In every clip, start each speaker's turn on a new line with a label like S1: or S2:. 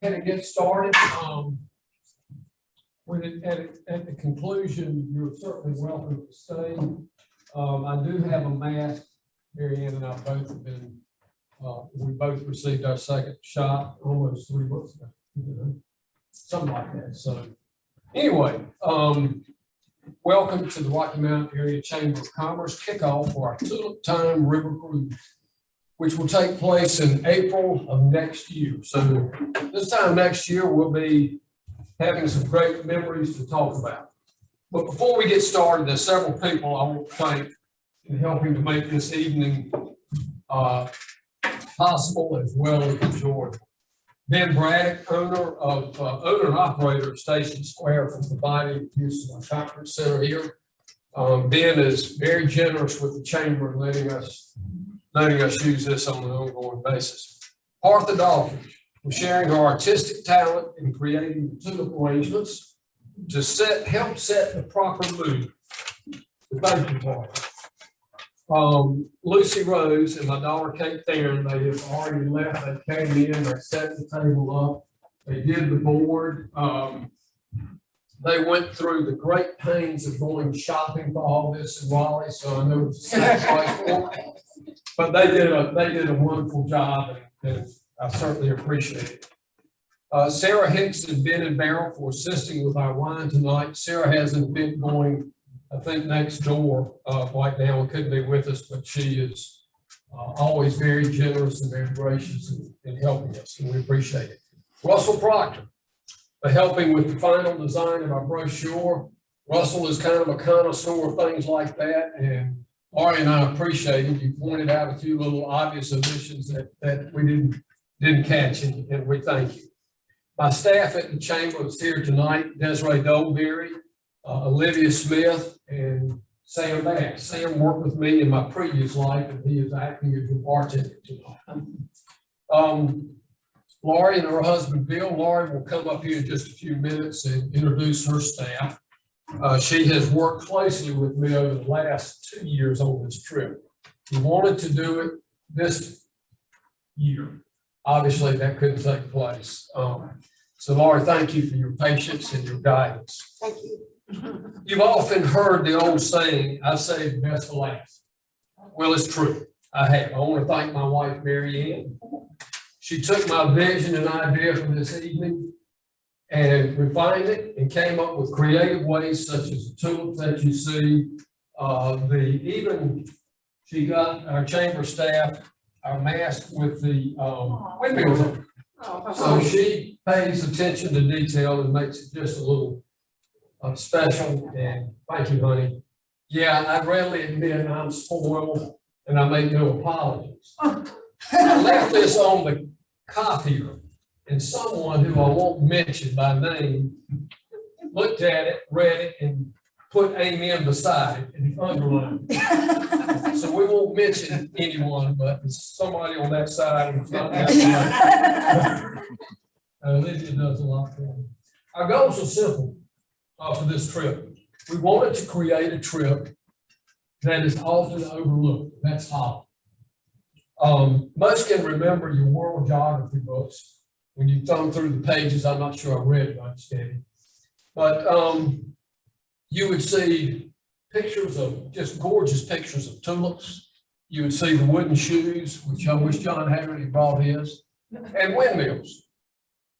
S1: ahead and get started. At the conclusion, you're certainly welcome to stay. I do have a mask. Mary Ann and I both have been, we both received our second shot almost 3 months ago, something like that. So anyway, welcome to the Rocky Mountain Area Chamber of Commerce kickoff for our Tulip Time River Cruise, which will take place in April of next year. So this time next year, we'll be having some great memories to talk about. But before we get started, there's several people I want to thank in helping to make this evening possible as well as enjoyable. Ben Braddock, owner and operator of Station Square, for providing use of our conference center here. Ben is very generous with the chamber and letting us use this on an ongoing basis. Arthur Dawkins for sharing her artistic talent in creating the tulip arrangements to help set the proper mood. So thank you, Arthur. Lucy Rose and my daughter Kate Theron, they have already left. They came in, they set the table up, they did the board. They went through the great pains of going shopping for all this in Raleigh, so I know it's a sacrifice for them. But they did a wonderful job, and I certainly appreciate it. Sarah Hicks and Ben and Barrel for assisting with our wine tonight. Sarah has an event going, I think, next door right now and couldn't be with us, but she is always very generous and very gracious in helping us, and we appreciate it. Russell Proctor for helping with the final design of our brochure. Russell is kind of a connoisseur of things like that, and Ari and I appreciate it. You pointed out a few little obvious omissions that we didn't catch, and we thank you. My staff at the chamber is here tonight: Desiree Dolberry, Olivia Smith, and Sam Bass. Sam worked with me in my previous life, and he is acting as a bartender tonight. Lorie and her husband Bill. Lorie will come up here in just a few minutes and introduce her staff. She has worked closely with me over the last 2 years on this trip. We wanted to do it this year. Obviously, that couldn't take place. So, Lorie, thank you for your patience and your guidance.
S2: Thank you.
S1: You've often heard the old saying, "I saved the best for last." Well, it's true. I have. I want to thank my wife, Mary Ann. She took my vision and idea for this evening and refined it and came up with creative ways such as the tulips that you see. She got our chamber staff our mask with the windmills on. So she pays attention to detail and makes it just a little special. And thank you, honey. Yeah, I readily admit I'm spoiled and I make no apologies. I left this on the copier, and someone who I won't mention by name looked at it, read it, and put amen beside it and underlined it. So we won't mention anyone, but it's somebody on that side. It's not that side. Olivia does a lot for me. Our goals are simple for this trip. We wanted to create a trip that is often overlooked. That's Holland. Most can remember your world geography books. When you thumb through the pages, I'm not sure I read much, Steady. But you would see pictures of, just gorgeous pictures of tulips. You would see the wooden shoes, which I wish John Haggerty brought his, and windmills.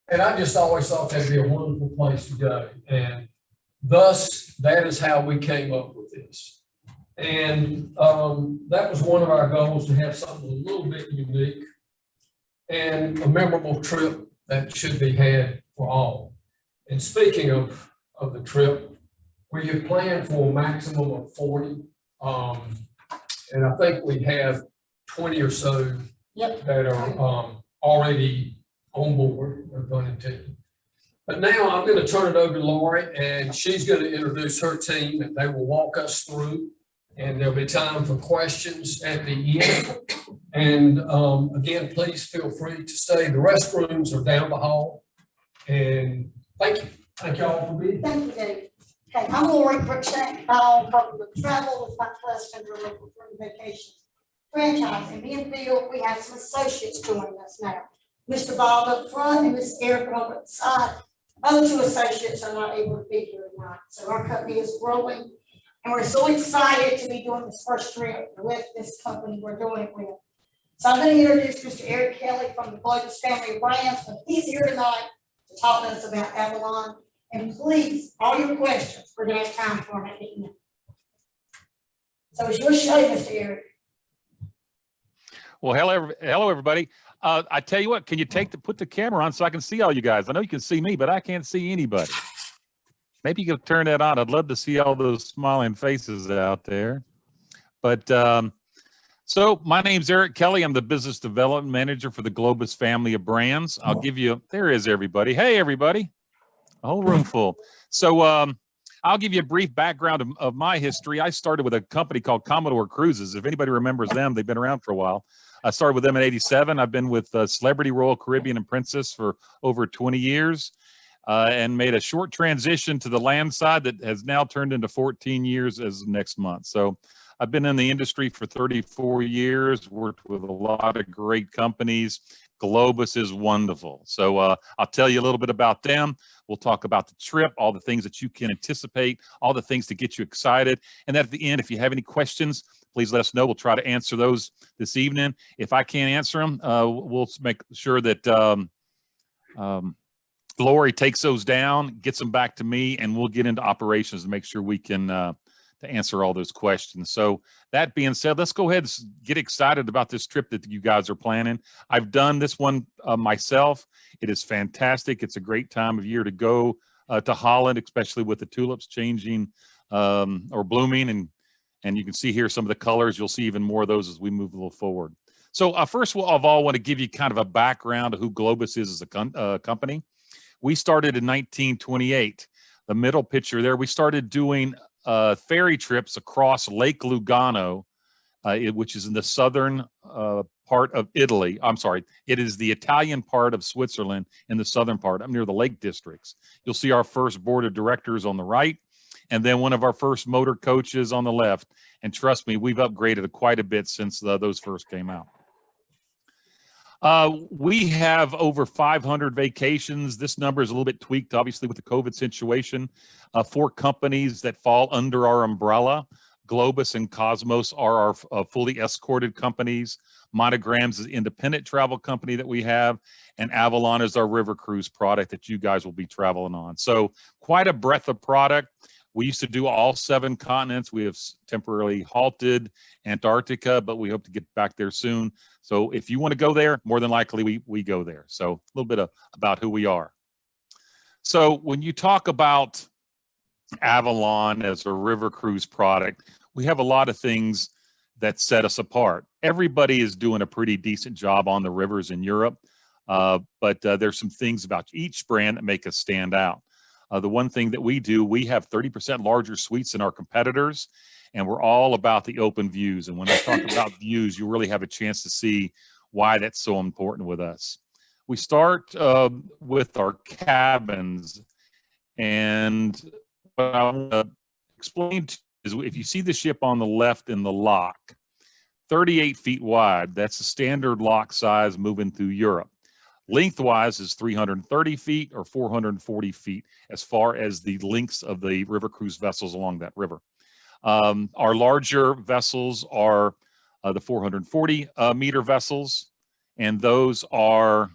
S1: And I just always thought that'd be a wonderful place to go. And thus, that is how we came up with this. And that was one of our goals, to have something a little bit unique and a memorable trip that should be had for all. And speaking of the trip, we have planned for a maximum of 40. And I think we have 20 or so that are already on board, or going to. But now I'm going to turn it over to Lorie, and she's going to introduce her team, and they will walk us through. And there'll be time for questions at the end. And again, please feel free to stay. The restrooms are down the hall. And thank you. Thank you all for being here.
S2: Thank you, Dave. Okay, I'm Lorie Cruickshank. I'm from the Travel with My Husband, we're looking for vacation franchise. And me and Bill, we have some associates joining us now. Mr. Bob up front and Miss Erica over at the side. Other two associates are not able to be here tonight, so our company is growing. And we're so excited to be doing this first trip with this company we're doing it with. So I'm going to introduce Mr. Eric Kelly from the Global's family of brands, and he's here tonight to talk to us about Avalon. And please, all your questions, we're going to have time for them at the end. So it's your show, Mr. Eric.
S3: Well, hello, everybody. I tell you what, can you put the camera on so I can see all you guys? I know you can see me, but I can't see anybody. Maybe you could turn that on. I'd love to see all those smiling faces out there. But so my name's Eric Kelly. I'm the business development manager for the Globus family of brands. I'll give you, there is everybody. Hey, everybody. A whole room full. So I'll give you a brief background of my history. I started with a company called Commodore Cruises. If anybody remembers them, they've been around for a while. I started with them in '87. I've been with Celebrity Royal Caribbean and Princess for over 20 years and made a short transition to the land side that has now turned into 14 years as next month. So I've been in the industry for 34 years, worked with a lot of great companies. Globus is wonderful. So I'll tell you a little bit about them. We'll talk about the trip, all the things that you can anticipate, all the things to get you excited. And at the end, if you have any questions, please let us know. We'll try to answer those this evening. If I can't answer them, we'll make sure that Lorie takes those down, gets them back to me, and we'll get into operations to make sure we can to answer all those questions. So that being said, let's go ahead and get excited about this trip that you guys are planning. I've done this one myself. It is fantastic. It's a great time of year to go to Holland, especially with the tulips changing or blooming. And you can see here some of the colors. You'll see even more of those as we move a little forward. So first of all, I want to give you kind of a background of who Globus is as a company. We started in 1928. The middle picture there, we started doing ferry trips across Lake Lugano, which is in the southern part of Italy. I'm sorry, it is the Italian part of Switzerland in the southern part. I'm near the Lake Districts. You'll see our first board of directors on the right, and then one of our first motor coaches on the left. And trust me, we've upgraded quite a bit since those first came out. We have over 500 vacations. This number is a little bit tweaked, obviously, with the COVID situation. 4 companies that fall under our umbrella. Globus and Cosmos are our fully escorted companies. Monograms is an independent travel company that we have. And Avalon is our river cruise product that you guys will be traveling on. So quite a breadth of product. We used to do all 7 continents. We have temporarily halted Antarctica, but we hope to get back there soon. So if you want to go there, more than likely we go there. So a little bit about who we are. So when you talk about Avalon as a river cruise product, we have a lot of things that set us apart. Everybody is doing a pretty decent job on the rivers in Europe, but there's some things about each brand that make us stand out. The one thing that we do, we have 30% larger suites than our competitors, and we're all about the open views. And when I talk about views, you really have a chance to see why that's so important with us. We start with our cabins, and what I want to explain to you is if you see the ship on the left in the lock, 38 feet wide, that's the standard lock size moving through Europe. Lengthwise is 330 feet or 440 feet as far as the lengths of the river cruise vessels along that river. Our larger vessels are the 440 meter vessels, and those are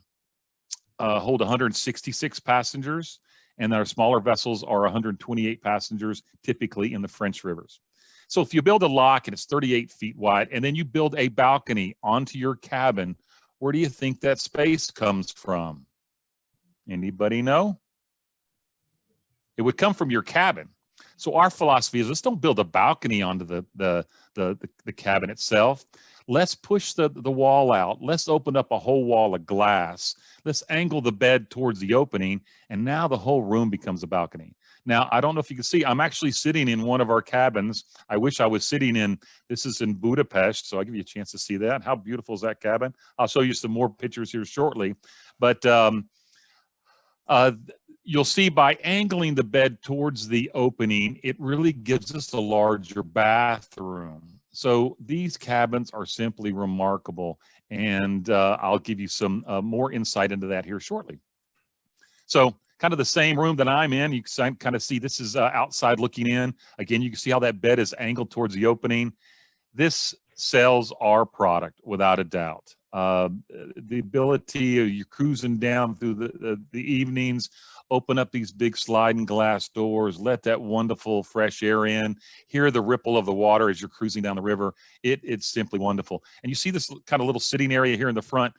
S3: hold 166 passengers, and our smaller vessels are 128 passengers, typically in the French rivers. So if you build a lock and it's 38 feet wide, and then you build a balcony onto your cabin, where do you think that space comes from? Anybody know? It would come from your cabin. So our philosophy is, let's don't build a balcony onto the cabin itself. Let's push the wall out. Let's open up a whole wall of glass. Let's angle the bed towards the opening, and now the whole room becomes a balcony. Now, I don't know if you can see, I'm actually sitting in one of our cabins. I wish I was sitting in, this is in Budapest, so I'll give you a chance to see that. How beautiful is that cabin? I'll show you some more pictures here shortly. But you'll see by angling the bed towards the opening, it really gives us a larger bathroom. So these cabins are simply remarkable, and I'll give you some more insight into that here shortly. So kind of the same room that I'm in, you can kind of see this is outside looking in. Again, you can see how that bed is angled towards the opening. This sells our product without a doubt. The ability of you cruising down through the evenings, open up these big sliding glass doors, let that wonderful fresh air in, hear the ripple of the water as you're cruising down the river. It's simply wonderful. And you see this kind of little sitting area here in the front.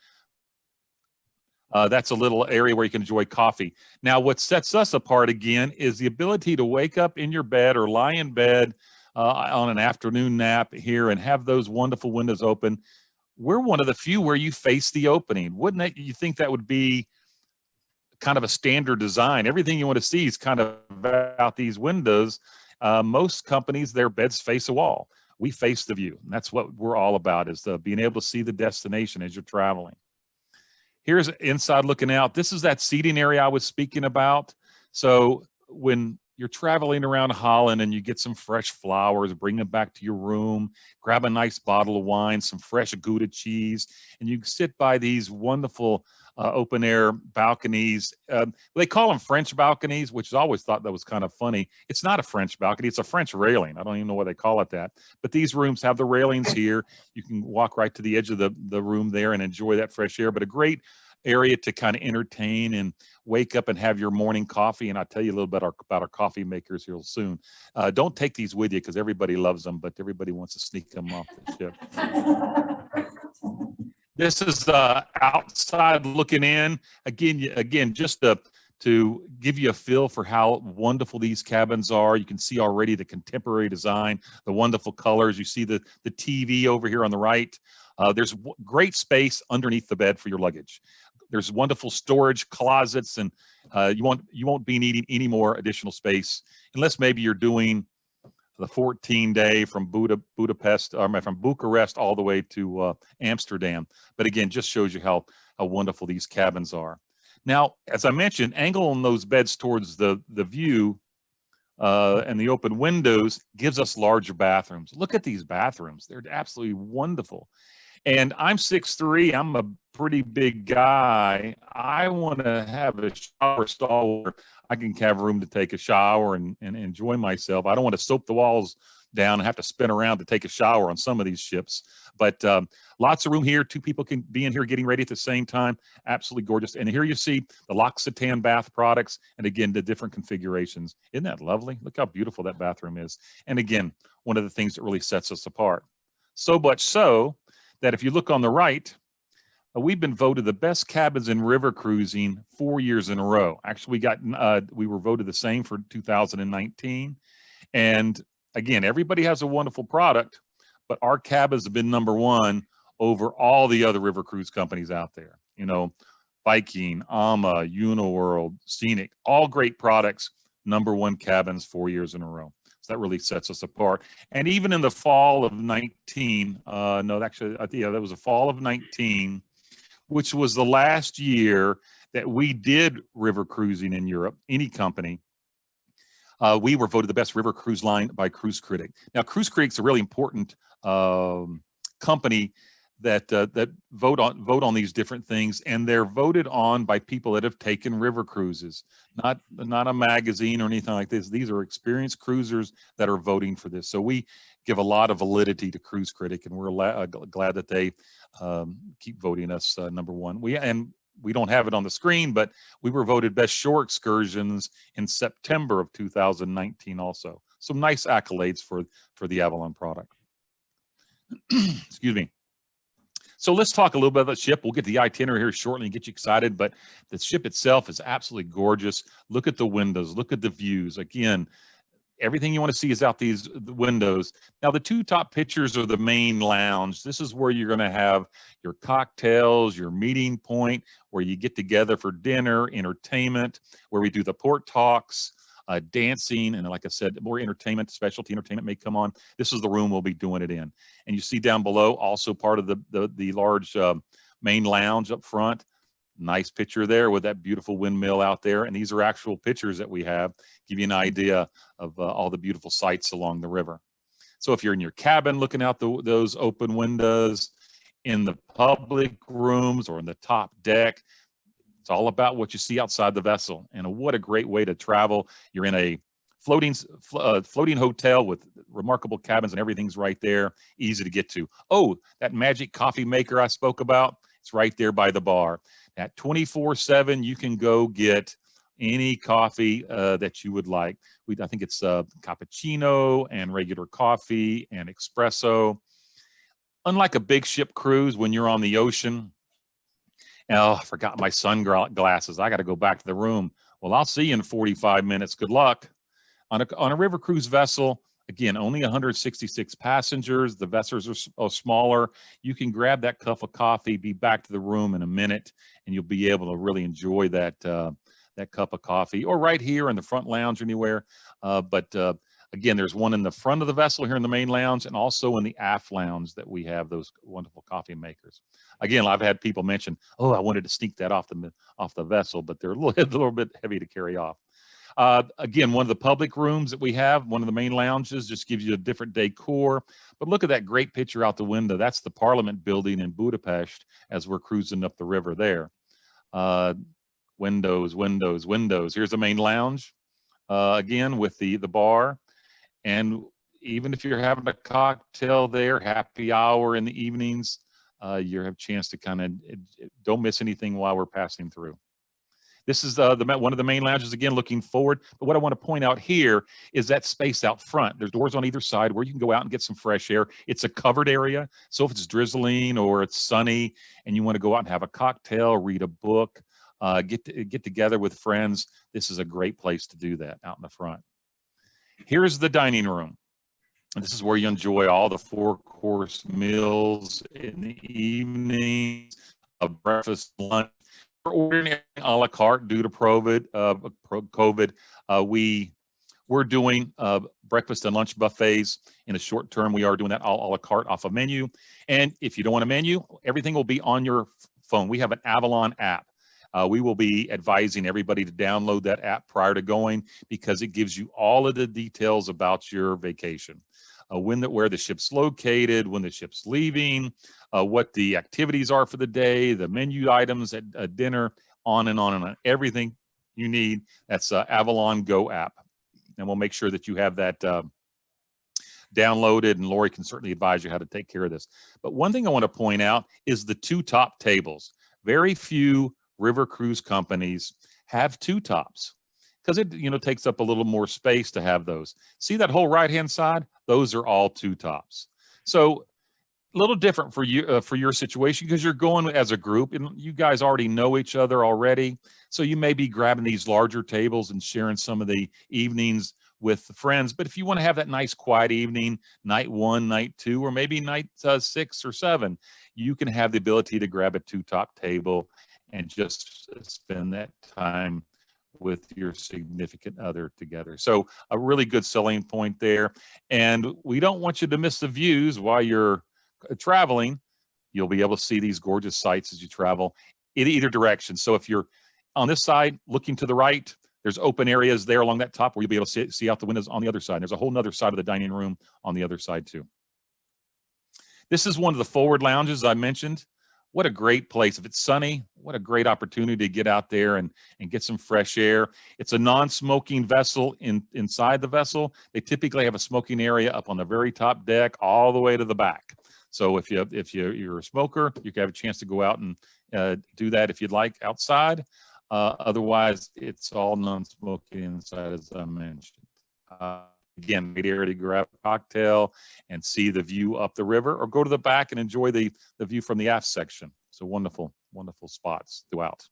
S3: That's a little area where you can enjoy coffee. Now, what sets us apart again is the ability to wake up in your bed or lie in bed on an afternoon nap here and have those wonderful windows open. We're one of the few where you face the opening. Wouldn't that, you think that would be kind of a standard design? Everything you want to see is kind of out these windows. Most companies, their beds face a wall. We face the view. And that's what we're all about, is being able to see the destination as you're traveling. Here's inside looking out. This is that seating area I was speaking about. So when you're traveling around Holland and you get some fresh flowers, bring them back to your room, grab a nice bottle of wine, some fresh Gouda cheese, and you sit by these wonderful open air balconies. They call them French balconies, which I always thought that was kind of funny. It's not a French balcony, it's a French railing. I don't even know why they call it that. But these rooms have the railings here. You can walk right to the edge of the room there and enjoy that fresh air, but a great area to kind of entertain and wake up and have your morning coffee. And I'll tell you a little bit about our coffee makers here soon. Don't take these with you because everybody loves them, but everybody wants to sneak them off the ship. This is outside looking in. Again, just to give you a feel for how wonderful these cabins are. You can see already the contemporary design, the wonderful colors. You see the TV over here on the right. There's great space underneath the bed for your luggage. There's wonderful storage closets, and you won't be needing any more additional space unless maybe you're doing the 14-day from Budapest, or from Bucharest all the way to Amsterdam. But again, just shows you how wonderful these cabins are. Now, as I mentioned, angling those beds towards the view and the open windows gives us larger bathrooms. Look at these bathrooms. They're absolutely wonderful. And I'm 6'3", I'm a pretty big guy. I want to have a shower stall where I can have room to take a shower and enjoy myself. I don't want to soap the walls down and have to spin around to take a shower on some of these ships. But lots of room here. 2 people can be in here getting ready at the same time. Absolutely gorgeous. And here you see the L'Occitane bath products. And again, the different configurations. Isn't that lovely? Look how beautiful that bathroom is. And again, one of the things that really sets us apart. So much so that if you look on the right, we've been voted the best cabins in river cruising 4 years in a row. Actually, we were voted the same for 2019. And again, everybody has a wonderful product, but our cabins have been #1 over all the other river cruise companies out there. You know, Viking, Ama, Uniworld, Scenic, all great products, #1 cabins 4 years in a row. So that really sets us apart. And even in the fall of 19, no, actually, yeah, that was the fall of 19, which was the last year that we did river cruising in Europe, any company. We were voted the best river cruise line by Cruise Critic. Now, Cruise Critic's a really important company that vote on these different things, and they're voted on by people that have taken river cruises, not a magazine or anything like this. These are experienced cruisers that are voting for this. So we give a lot of validity to Cruise Critic, and we're glad that they keep voting us #1. We don't have it on the screen, but we were voted best shore excursions in September of 2019 also. Some nice accolades for the Avalon product. Excuse me. So let's talk a little bit about the ship. We'll get the itinerary here shortly and get you excited, but the ship itself is absolutely gorgeous. Look at the windows, look at the views. Again, everything you want to see is out the windows. Now, the 2 top pictures are the main lounge. This is where you're going to have your cocktails, your meeting point, where you get together for dinner, entertainment, where we do the port talks, dancing, and like I said, more entertainment, specialty entertainment may come on. This is the room we'll be doing it in. And you see down below, also part of the large main lounge up front. Nice picture there with that beautiful windmill out there. And these are actual pictures that we have, give you an idea of all the beautiful sights along the river. So if you're in your cabin looking out those open windows, in the public rooms or in the top deck, it's all about what you see outside the vessel. And what a great way to travel. You're in a floating hotel with remarkable cabins and everything's right there, easy to get to. Oh, that magic coffee maker I spoke about, it's right there by the bar. At 24/7, you can go get any coffee that you would like. I think it's cappuccino and regular coffee and espresso. Unlike a big ship cruise, when you're on the ocean, oh, I forgot my sunglasses. I got to go back to the room. Well, I'll see you in 45 minutes. Good luck. On a river cruise vessel, again, only 166 passengers. The vessels are smaller. You can grab that cup of coffee, be back to the room in a minute, and you'll be able to really enjoy that cup of coffee, or right here in the front lounge anywhere. Again, there's one in the front of the vessel here in the main lounge, and also in the aft lounge that we have those wonderful coffee makers. Again, I've had people mention, oh, I wanted to sneak that off the vessel, but they're a little bit heavy to carry off. Again, one of the public rooms that we have, one of the main lounges, just gives you a different decor. But look at that great picture out the window. That's the Parliament building in Budapest as we're cruising up the river there. Windows, windows, windows. Here's the main lounge, again, with the bar. And even if you're having a cocktail there, happy hour in the evenings, you have a chance to kind of don't miss anything while we're passing through. This is one of the main lounges, again, looking forward. But what I want to point out here is that space out front. There's doors on either side where you can go out and get some fresh air. It's a covered area. So if it's drizzling or it's sunny and you want to go out and have a cocktail, read a book, get together with friends, this is a great place to do that out in the front. Here's the dining room. And this is where you enjoy all the 4-course meals in the evenings, breakfast, lunch. We're ordering a la carte due to COVID. We're doing breakfast and lunch buffets in the short term. We are doing that all a la carte off a menu. And if you don't want a menu, everything will be on your phone. We have an Avalon app. We will be advising everybody to download that app prior to going, because it gives you all of the details about your vacation. Where the ship's located, when the ship's leaving, what the activities are for the day, the menu items at dinner, on and on and on. Everything you need. That's Avalon Go app. And we'll make sure that you have that downloaded, and Lorie can certainly advise you how to take care of this. But one thing I want to point out is the 2 top tables. Very few river cruise companies have 2 tops, because it takes up a little more space to have those. See that whole right-hand side? Those are all 2 tops. So a little different for you for your situation, because you're going as a group and you guys already know each other already. So you may be grabbing these larger tables and sharing some of the evenings with friends. But if you want to have that nice quiet evening, night 1, night 2, or maybe night 6 or 7, you can have the ability to grab a 2-top table and just spend that time with your significant other together. So a really good selling point there. And we don't want you to miss the views while you're traveling. You'll be able to see these gorgeous sights as you travel in either direction. So if you're on this side looking to the right, there's open areas there along that top where you'll be able to see out the windows on the other side. There's a whole nother side of the dining room on the other side too. This is one of the forward lounges I mentioned. What a great place. If it's sunny, what a great opportunity to get out there and get some fresh air. It's a non-smoking vessel inside the vessel. They typically have a smoking area up on the very top deck all the way to the back. So if you're a smoker, you can have a chance to go out and do that if you'd like outside. Otherwise, it's all non-smoking inside, as I mentioned. Again, great area to grab a cocktail and see the view up the river, or go to the back and enjoy the view from the aft section. So wonderful, wonderful spots throughout.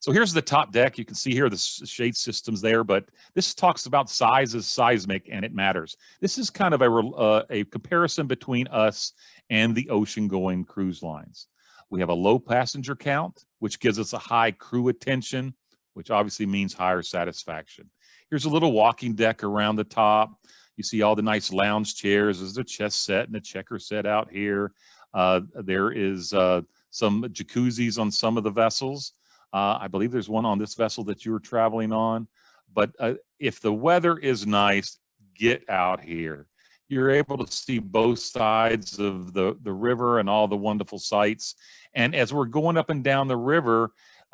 S3: So here's the top deck. You can see here the shade systems there, but this talks about size as seismic, and it matters. This is kind of a comparison between us and the ocean-going cruise lines. We have a low passenger count, which gives us a high crew attention, which obviously means higher satisfaction. Here's a little walking deck around the top. You see all the nice lounge chairs. There's a chess set and a checker set out here. There is some jacuzzis on some of the vessels. I believe there's one on this vessel that you were traveling on. But if the weather is nice, get out here. You're able to see both sides of the river and all the wonderful sights. And as we're going up and down the river,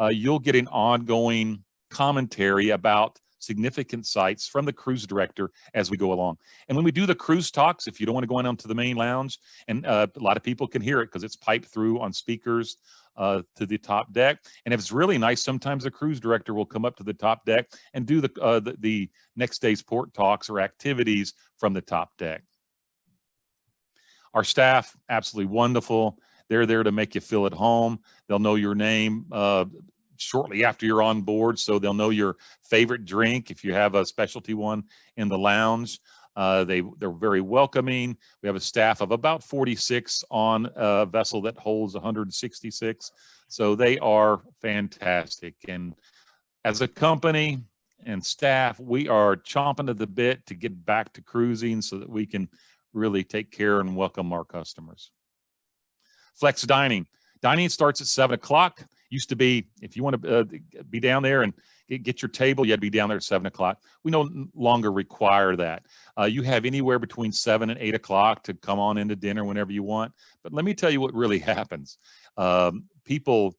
S3: you'll get an ongoing commentary about significant sites from the cruise director as we go along. And when we do the cruise talks, if you don't want to go on to the main lounge, and a lot of people can hear it because it's piped through on speakers to the top deck. And if it's really nice, sometimes the cruise director will come up to the top deck and do the next day's port talks or activities from the top deck. Our staff, absolutely wonderful. They're there to make you feel at home. They'll know your name shortly after you're on board, so they'll know your favorite drink if you have a specialty one in the lounge. They're very welcoming. We have a staff of about 46 on a vessel that holds 166, so they are fantastic. And as a company and staff, we are chomping at the bit to get back to cruising so that we can really take care and welcome our customers. Flex dining. Dining starts at 7 o'clock. Used to be, if you want to be down there and get your table, you had to be down there at 7 o'clock. We no longer require that. You have anywhere between 7 and 8 o'clock to come on into dinner whenever you want. But let me tell you what really happens. People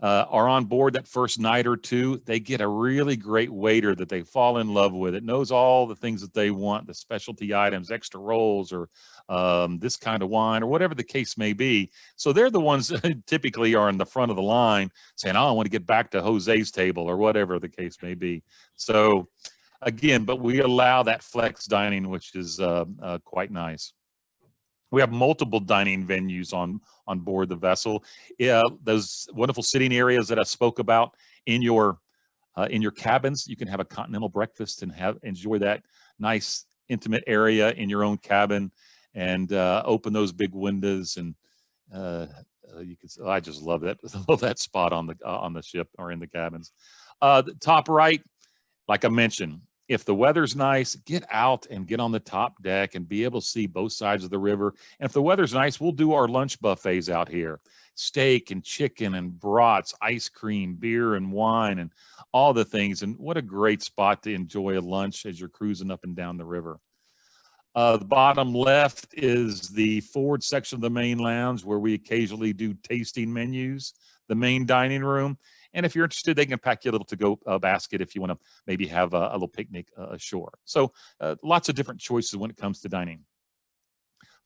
S3: are on board that first night or two. They get a really great waiter that they fall in love with. It knows all the things that they want, the specialty items, extra rolls, or this kind of wine, or whatever the case may be. So they're the ones that typically are in the front of the line saying, oh, I want to get back to Jose's table, or whatever the case may be. So again, but we allow that flex dining, which is quite nice. We have multiple dining venues on board the vessel. Those wonderful sitting areas that I spoke about in your cabins. You can have a continental breakfast and enjoy that nice intimate area in your own cabin, and open those big windows. And you can. I just love that. I love that spot on the ship or in the cabins. The top right, like I mentioned, if the weather's nice, get out and get on the top deck and be able to see both sides of the river. And if the weather's nice, we'll do our lunch buffets out here. Steak and chicken and brats, ice cream, beer and wine, and all the things. And what a great spot to enjoy a lunch as you're cruising up and down the river. The bottom left is the forward section of the main lounge, where we occasionally do tasting menus, the main dining room. And if you're interested, they can pack you a little to-go basket if you want to maybe have a little picnic ashore. So lots of different choices when it comes to dining.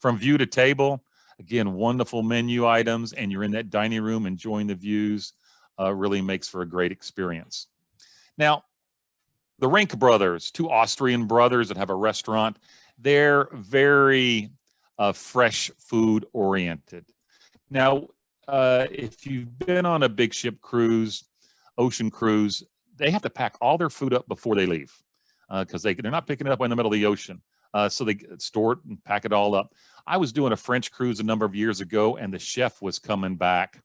S3: From view to table, again, wonderful menu items, and you're in that dining room enjoying the views. Really makes for a great experience. Now, the Rink Brothers, two Austrian brothers that have a restaurant, they're very fresh food oriented. Now, if you've been on a big ship cruise, ocean cruise, they have to pack all their food up before they leave because they're not picking it up in the middle of the ocean. So they store it and pack it all up. I was doing a French cruise a number of years ago, and the chef was coming back,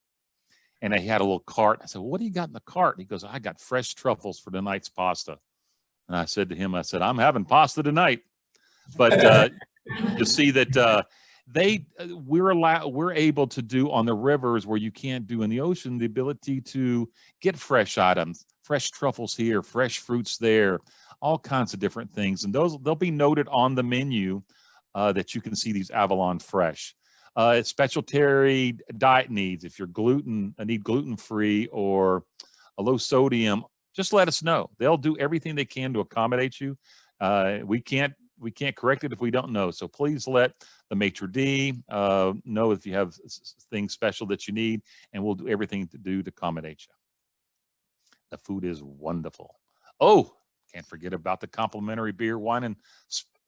S3: and he had a little cart. I said, well, what do you got in the cart? And he goes, I got fresh truffles for tonight's pasta. And I said to him, I'm having pasta tonight. But you see that we're able to do on the rivers where you can't do in the ocean, the ability to get fresh items, fresh truffles here, fresh fruits there, all kinds of different things. And they'll be noted on the menu that you can see these Avalon Fresh. Specialty diet needs, if you're need gluten-free or a low sodium, just let us know. They'll do everything they can to accommodate you. We can't correct it if we don't know. So please let the maitre d' know if you have things special that you need, and we'll do everything to do to accommodate you. The food is wonderful. Oh, can't forget about the complimentary beer, wine, and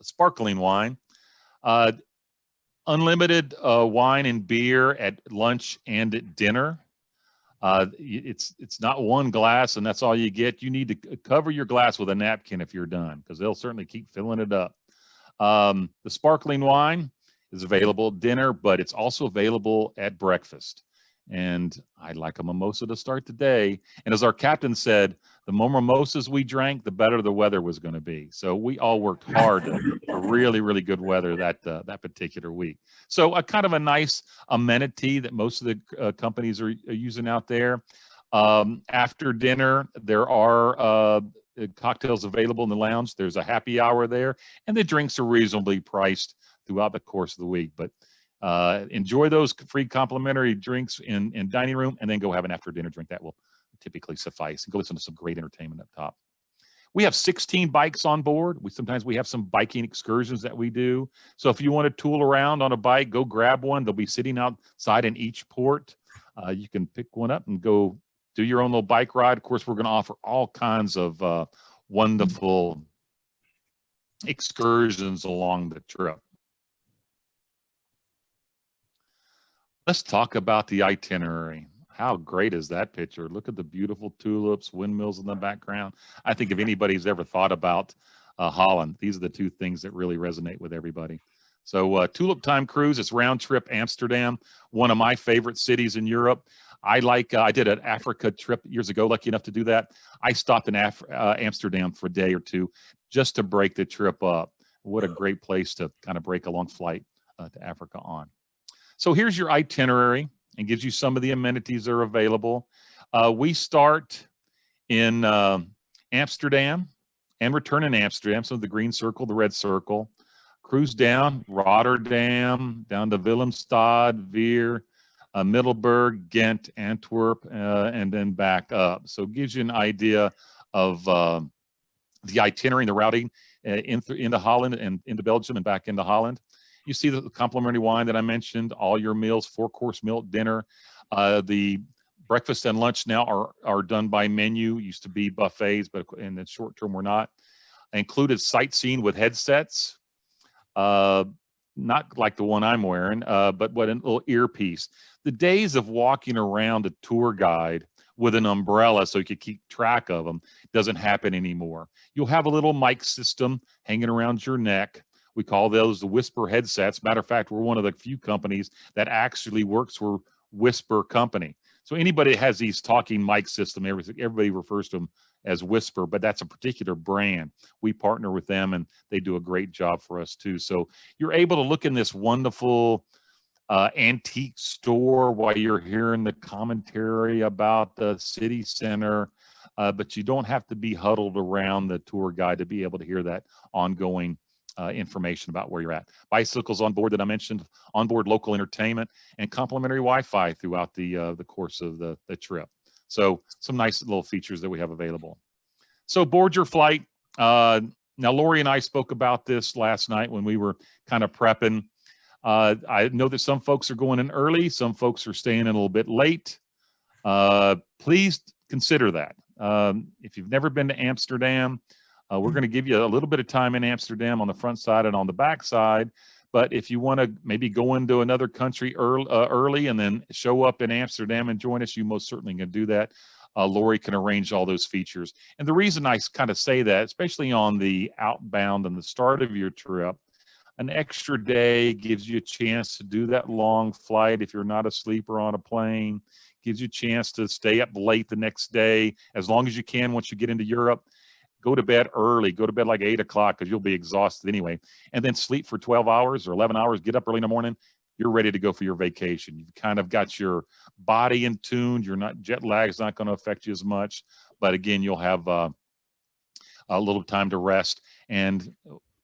S3: sparkling wine. Unlimited wine and beer at lunch and at dinner. It's not one glass and that's all you get. You need to cover your glass with a napkin if you're done, because they'll certainly keep filling it up. The sparkling wine is available at dinner, but it's also available at breakfast. And I'd like a mimosa to start the day. And as our captain said, the more mimosas we drank, the better the weather was going to be. So we all worked hard for really, really good weather that particular week. So a kind of a nice amenity that most of the companies are using out there. After dinner, there are cocktails available in the lounge. There's a happy hour there, and the drinks are reasonably priced throughout the course of the week. But enjoy those free complimentary drinks in dining room, and then go have an after dinner drink. That will typically suffice. And go listen to some great entertainment up top. We have 16 bikes on board. Sometimes we have some biking excursions that we do. So if you want to tool around on a bike, go grab one. They'll be sitting outside in each port. You can pick one up and go do your own little bike ride. Of course, we're going to offer all kinds of wonderful excursions along the trip. Let's talk about the itinerary. How great is that picture? Look at the beautiful tulips, windmills in the background. I think if anybody's ever thought about Holland, these are the two things that really resonate with everybody. So Tulip Time Cruise, it's round trip Amsterdam, one of my favorite cities in Europe. I did an Africa trip years ago, lucky enough to do that. I stopped in Amsterdam for a day or two just to break the trip up. What a great place to kind of break a long flight to Africa on. So here's your itinerary, and gives you some of the amenities that are available. We start in Amsterdam and return in Amsterdam, so the green circle, the red circle. Cruise down Rotterdam, down to Willemstad, Veer, Middelburg, Ghent, Antwerp, and then back up. So it gives you an idea of the itinerary and the routing into Holland and into Belgium and back into Holland. You see the complimentary wine that I mentioned, all your meals, 4-course meal, dinner. The breakfast and lunch now are done by menu. Used to be buffets, but in the short term, we're not. Included sightseeing with headsets, not like the one I'm wearing, but what a little earpiece. The days of walking around a tour guide with an umbrella so you could keep track of them doesn't happen anymore. You'll have a little mic system hanging around your neck. We call those the Whisper headsets. Matter of fact, we're one of the few companies that actually works for Whisper company. So anybody that has these talking mic system, everybody refers to them as Whisper, but that's a particular brand. We partner with them, and they do a great job for us too. So you're able to look in this wonderful antique store while you're hearing the commentary about the city center, but you don't have to be huddled around the tour guide to be able to hear that ongoing information about where you're at. Bicycles on board that I mentioned, onboard local entertainment, and complimentary Wi-Fi throughout the course of the trip. So some nice little features that we have available. So board your flight. Now, Lorie and I spoke about this last night when we were kind of prepping. I know that some folks are going in early. Some folks are staying in a little bit late. Please consider that. If you've never been to Amsterdam, we're going to give you a little bit of time in Amsterdam on the front side and on the back side. But if you want to maybe go into another country early and then show up in Amsterdam and join us, you most certainly can do that. Lorie can arrange all those features. And the reason I kind of say that, especially on the outbound and the start of your trip, an extra day gives you a chance to do that long flight if you're not a sleeper on a plane, gives you a chance to stay up late the next day as long as you can once you get into Europe. Go to bed early, go to bed like 8 o'clock because you'll be exhausted anyway, and then sleep for 12 hours or 11 hours, get up early in the morning, you're ready to go for your vacation. You've kind of got your body in tune. You're not, jet lag is not going to affect you as much, but again, you'll have a little time to rest and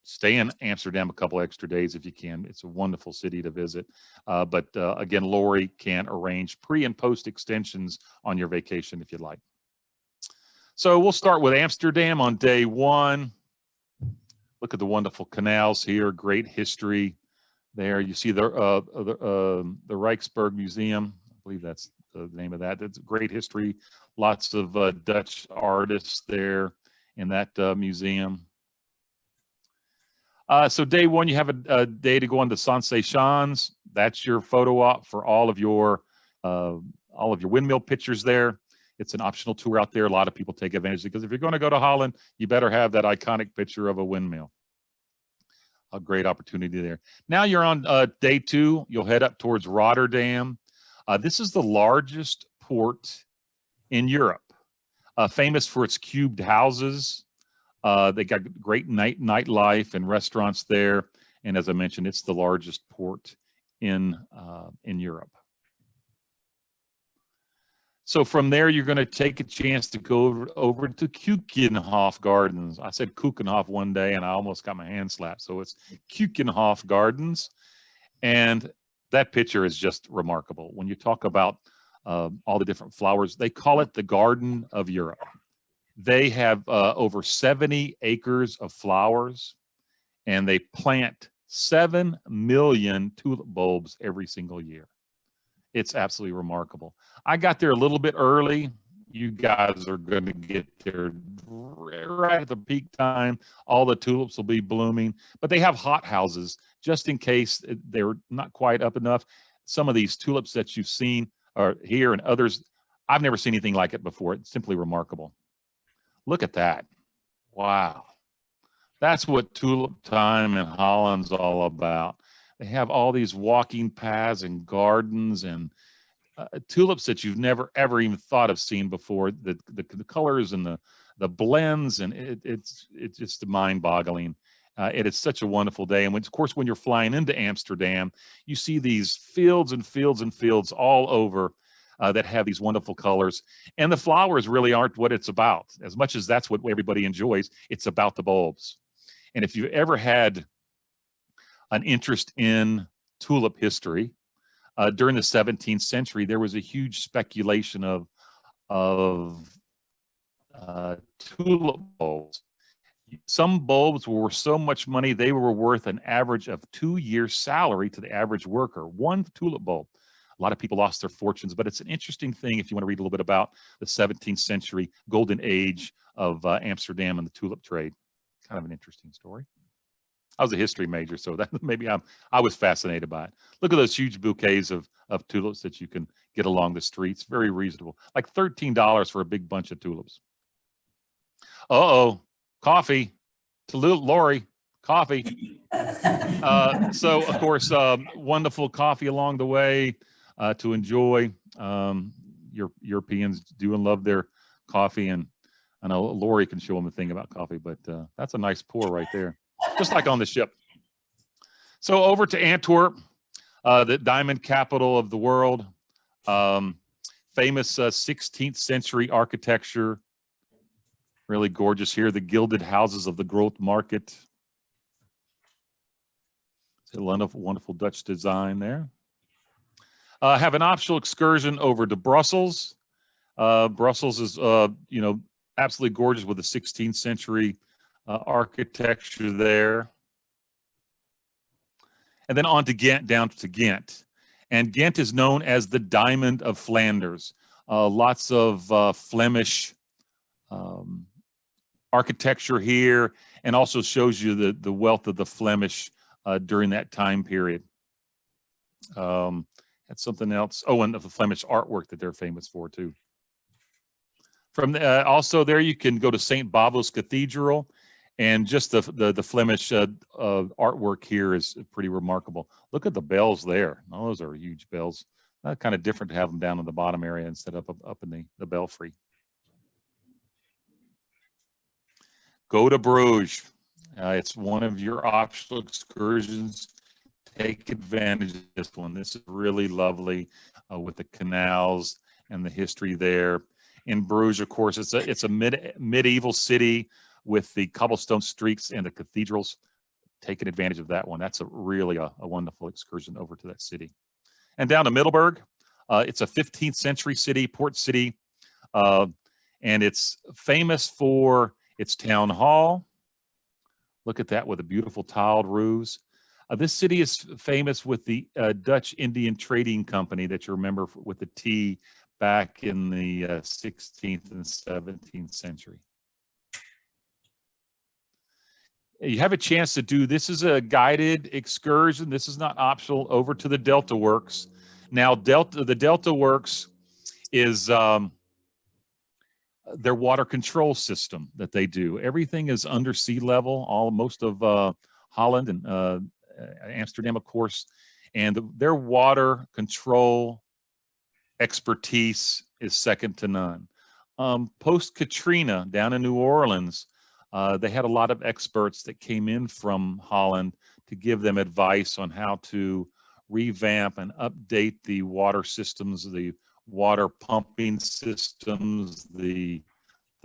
S3: stay in Amsterdam a couple extra days if you can. It's a wonderful city to visit. But again, Lorie can arrange pre and post extensions on your vacation if you'd like. So we'll start with Amsterdam on day one. Look at the wonderful canals here, great history there. You see the Rijksberg Museum. I believe that's the name of that. That's great history. Lots of Dutch artists there in that museum. So day one, you have a day to go on to Saint-Saëns. That's your photo op for all of your windmill pictures there. It's an optional tour out there. A lot of people take advantage because if you're going to go to Holland, you better have that iconic picture of a windmill. A great opportunity there. Now you're on day two. You'll head up towards Rotterdam. This is the largest port in Europe, famous for its cubed houses. They got great nightlife and restaurants there. And as I mentioned, it's the largest port in Europe. So from there, you're going to take a chance to go over to Keukenhof Gardens. I said Keukenhof one day, and I almost got my hand slapped. So it's Keukenhof Gardens. And that picture is just remarkable. When you talk about all the different flowers, they call it the Garden of Europe. They have over 70 acres of flowers, and they plant 7 million tulip bulbs every single year. It's absolutely remarkable. I got there a little bit early. You guys are going to get there right at the peak time. All the tulips will be blooming, but they have hot houses just in case they're not quite up enough. Some of these tulips that you've seen are here, and others, I've never seen anything like it before. It's simply remarkable. Look at that. Wow. That's what tulip time in Holland's all about. They have all these walking paths and gardens and tulips that you've never ever even thought of seeing before. The colors and the blends, and it's just mind-boggling. It is such a wonderful day. And of course, when you're flying into Amsterdam, you see these fields and fields and fields all over that have these wonderful colors. And the flowers really aren't what it's about. As much as that's what everybody enjoys, it's about the bulbs. And if you've ever had an interest in tulip history, during the 17th century, there was a huge speculation of tulip bulbs. Some bulbs were worth so much money, they were worth an average of 2 years' salary to the average worker. One tulip bulb. A lot of people lost their fortunes, but it's an interesting thing if you want to read a little bit about the 17th century golden age of Amsterdam and the tulip trade. Kind of an interesting story. I was a history major, so that maybe I was fascinated by it. Look at those huge bouquets of tulips that you can get along the streets. Very reasonable. Like $13 for a big bunch of tulips. Uh-oh, coffee. To Lorie, coffee. So, of course, wonderful coffee along the way to enjoy. Europeans do and love their coffee, and I know Lorie can show them a thing about coffee, but that's a nice pour right there. Just like on the ship. So over to Antwerp, the diamond capital of the world. Famous 16th century architecture. Really gorgeous here. The gilded houses of the Groot Market. It's a wonderful Dutch design there. Have an optional excursion over to Brussels. Brussels is, absolutely gorgeous with the 16th century architecture there. And then on to Ghent, down to Ghent. And Ghent is known as the Diamond of Flanders. Lots of Flemish architecture here, and also shows you the wealth of the Flemish during that time period. That's something else. Oh, and the Flemish artwork that they're famous for too. From also there, you can go to St. Bavo's Cathedral, and just the Flemish artwork here is pretty remarkable. Look at the bells there. Oh, those are huge bells. Kind of different to have them down in the bottom area instead of up in the belfry. Go to Bruges. It's one of your optional excursions. Take advantage of this one. This is really lovely with the canals and the history there. In Bruges, of course, it's a medieval city with the cobblestone streets and the cathedrals. Taking advantage of that one. That's really a wonderful excursion over to that city. And down to Middelburg. It's a 15th century city, port city, and it's famous for its town hall. Look at that with the beautiful tiled roofs. This city is famous with the Dutch Indian Trading Company that you remember with the tea back in the 16th and 17th century. You have a chance to do, this is a guided excursion. This is not optional, over to the Delta Works. Now, the Delta Works is their water control system that they do. Everything is under sea level, most of Holland and Amsterdam, of course, and their water control expertise is second to none. Post-Katrina down in New Orleans, they had a lot of experts that came in from Holland to give them advice on how to revamp and update the water systems, the water pumping systems, the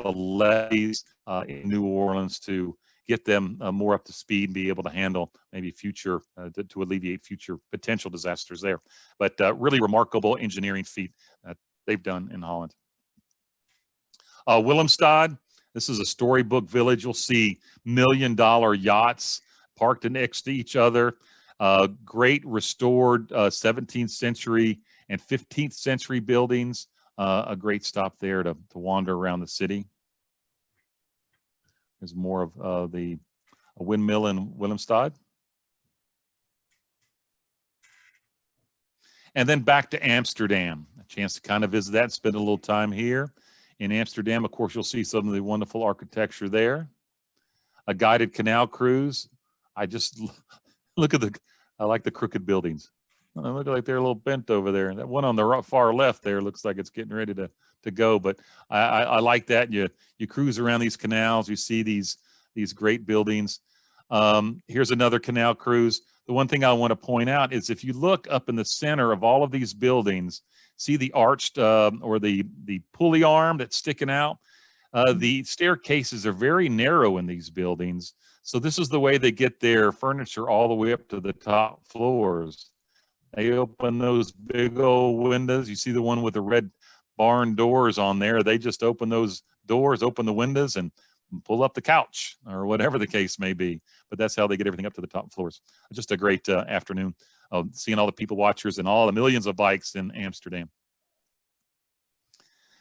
S3: levees in New Orleans to get them more up to speed and be able to handle maybe future, to alleviate future potential disasters there. But really remarkable engineering feat they've done in Holland. Willemstad, this is a storybook village. You'll see million-dollar yachts parked next to each other. Great restored 17th century and 15th century buildings. A great stop there to wander around the city. There's more of the windmill in Willemstad. And then back to Amsterdam. A chance to kind of visit that, spend a little time here. In Amsterdam, of course, you'll see some of the wonderful architecture there. A guided canal cruise. I just look at I like the crooked buildings. They look like they're a little bent over there. That one on the far left there looks like it's getting ready to go, but I like that. You cruise around these canals, you see these great buildings. Here's another canal cruise. The one thing I want to point out is if you look up in the center of all of these buildings, see the arched or the pulley arm that's sticking out. The staircases are very narrow in these buildings. So this is the way they get their furniture all the way up to the top floors. They open those big old windows. You see the one with the red barn doors on there. They just open those doors, open the windows, and pull up the couch or whatever the case may be. But that's how they get everything up to the top floors. Just a great afternoon of seeing all the people watchers and all the millions of bikes in Amsterdam.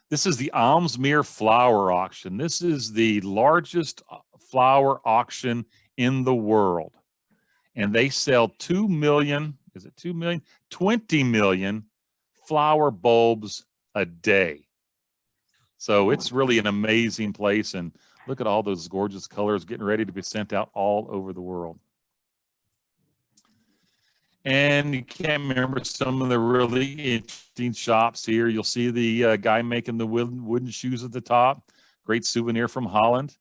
S3: This is the Olmsmere flower auction. This is the largest flower auction in the world. And they sell 2 million, is it 2 million? 20 million flower bulbs a day. So it's really an amazing place. And look at all those gorgeous colors getting ready to be sent out all over the world. And you can't remember some of the really interesting shops here. You'll see the guy making the wooden shoes at the top. Great souvenir from Holland.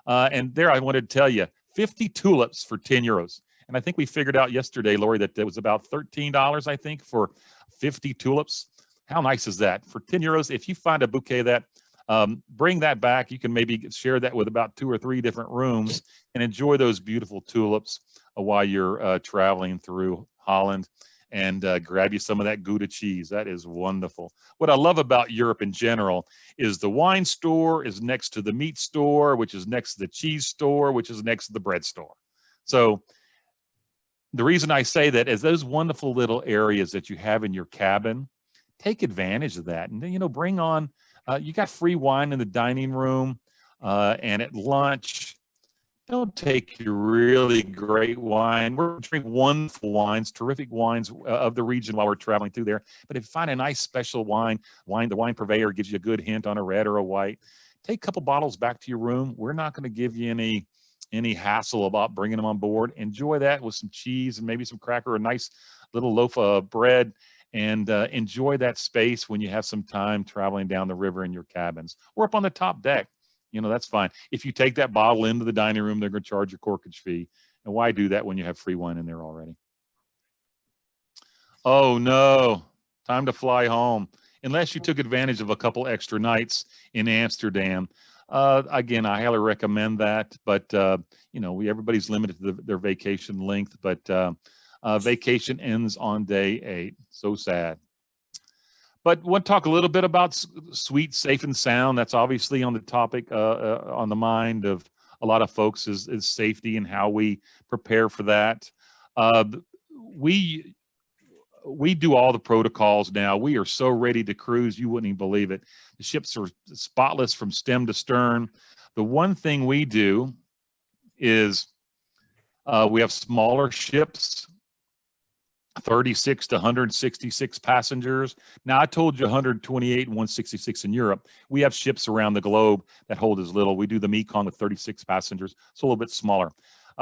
S3: And there I wanted to tell you, 50 tulips for 10 euros. And I think we figured out yesterday, Lorie, that it was about $13, I think, for 50 tulips. How nice is that? For 10 euros, if you find a bouquet of that, bring that back. You can maybe share that with about 2 or 3 different rooms and enjoy those beautiful tulips while you're traveling through Holland, and grab you some of that Gouda cheese. That is wonderful. What I love about Europe in general is the wine store is next to the meat store, which is next to the cheese store, which is next to the bread store. So the reason I say that is those wonderful little areas that you have in your cabin, take advantage of that. And then, bring on, you got free wine in the dining room and at lunch. Don't take your really great wine. We're drink wonderful wines, terrific wines of the region while we're traveling through there. But if you find a nice special wine, the wine purveyor gives you a good hint on a red or a white. Take a couple bottles back to your room. We're not going to give you any hassle about bringing them on board. Enjoy that with some cheese and maybe some cracker, a nice little loaf of bread, and enjoy that space when you have some time traveling down the river in your cabins or up on the top deck. That's fine. If you take that bottle into the dining room, they're going to charge you a corkage fee. And why do that when you have free wine in there already? Oh, no. Time to fly home. Unless you took advantage of a couple extra nights in Amsterdam. Again, I highly recommend that. But, everybody's limited to their vacation length. But vacation ends on day 8. So sad. But I want to talk a little bit about sweet, safe, and sound. That's obviously on the topic, on the mind of a lot of folks is safety and how we prepare for that. We do all the protocols now. We are so ready to cruise, you wouldn't even believe it. The ships are spotless from stem to stern. The one thing we do is we have smaller ships, 36 to 166 passengers. Now, I told you 128 and 166 in Europe. We have ships around the globe that hold as little. We do the Mekong with 36 passengers, so a little bit smaller.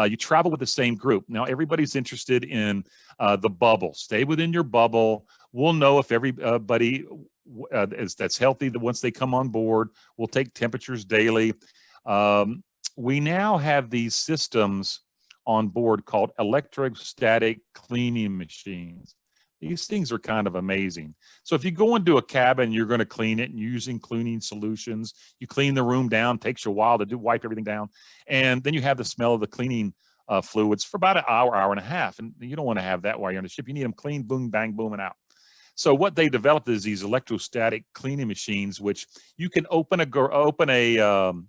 S3: You travel with the same group. Now, everybody's interested in the bubble. Stay within your bubble. We'll know if everybody that's healthy once they come on board. We'll take temperatures daily. We now have these systems on board called electrostatic cleaning machines. These things are kind of amazing. So if you go into a cabin, you're going to clean it and using cleaning solutions. You clean the room down, takes you a while to wipe everything down. And then you have the smell of the cleaning fluids for about an hour, hour and a half. And you don't want to have that while you're on the ship. You need them clean, boom, bang, boom, and out. So what they developed is these electrostatic cleaning machines, which you can open a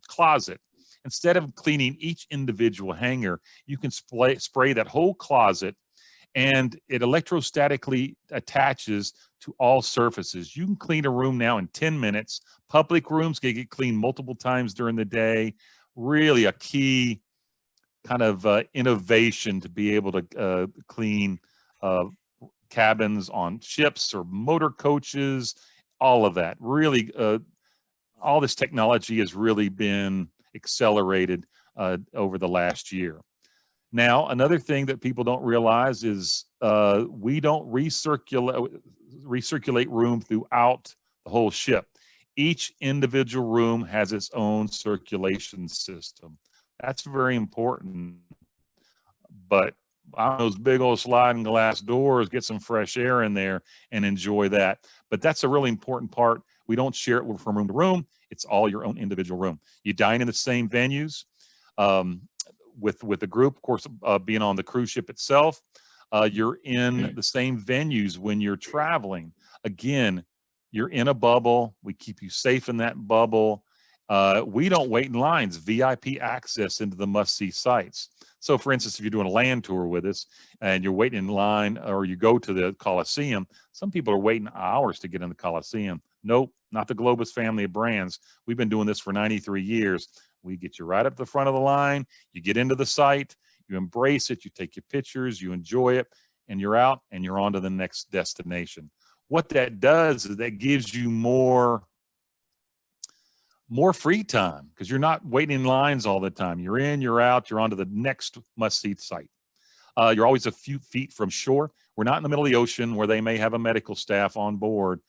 S3: closet. Instead of cleaning each individual hanger, you can spray that whole closet, and it electrostatically attaches to all surfaces. You can clean a room now in 10 minutes. Public rooms can get cleaned multiple times during the day. Really a key kind of innovation to be able to clean cabins on ships or motor coaches, all of that. Really, all this technology has really been accelerated over the last year. Now, another thing that people don't realize is we don't recirculate room throughout the whole ship. Each individual room has its own circulation system. That's very important. But on those big old sliding glass doors, get some fresh air in there and enjoy that. But that's a really important part. We don't share it from room to room. It's all your own individual room. You dine in the same venues. With the group, of course, being on the cruise ship itself, you're in the same venues when you're traveling. Again, you're in a bubble. We keep you safe in that bubble. We don't wait in lines. VIP access into the must-see sites. So, for instance, if you're doing a land tour with us and you're waiting in line, or you go to the Coliseum, some people are waiting hours to get in the Coliseum. Nope, not the Globus family of brands. We've been doing this for 93 years. We get you right up the front of the line. You get into the site, you embrace it, you take your pictures, you enjoy it, and you're out and you're on to the next destination. What that does is that gives you more free time because you're not waiting in lines all the time. You're in, you're out, you're on to the next must-see site. You're always a few feet from shore. We're not in the middle of the ocean where they may have a medical staff on board.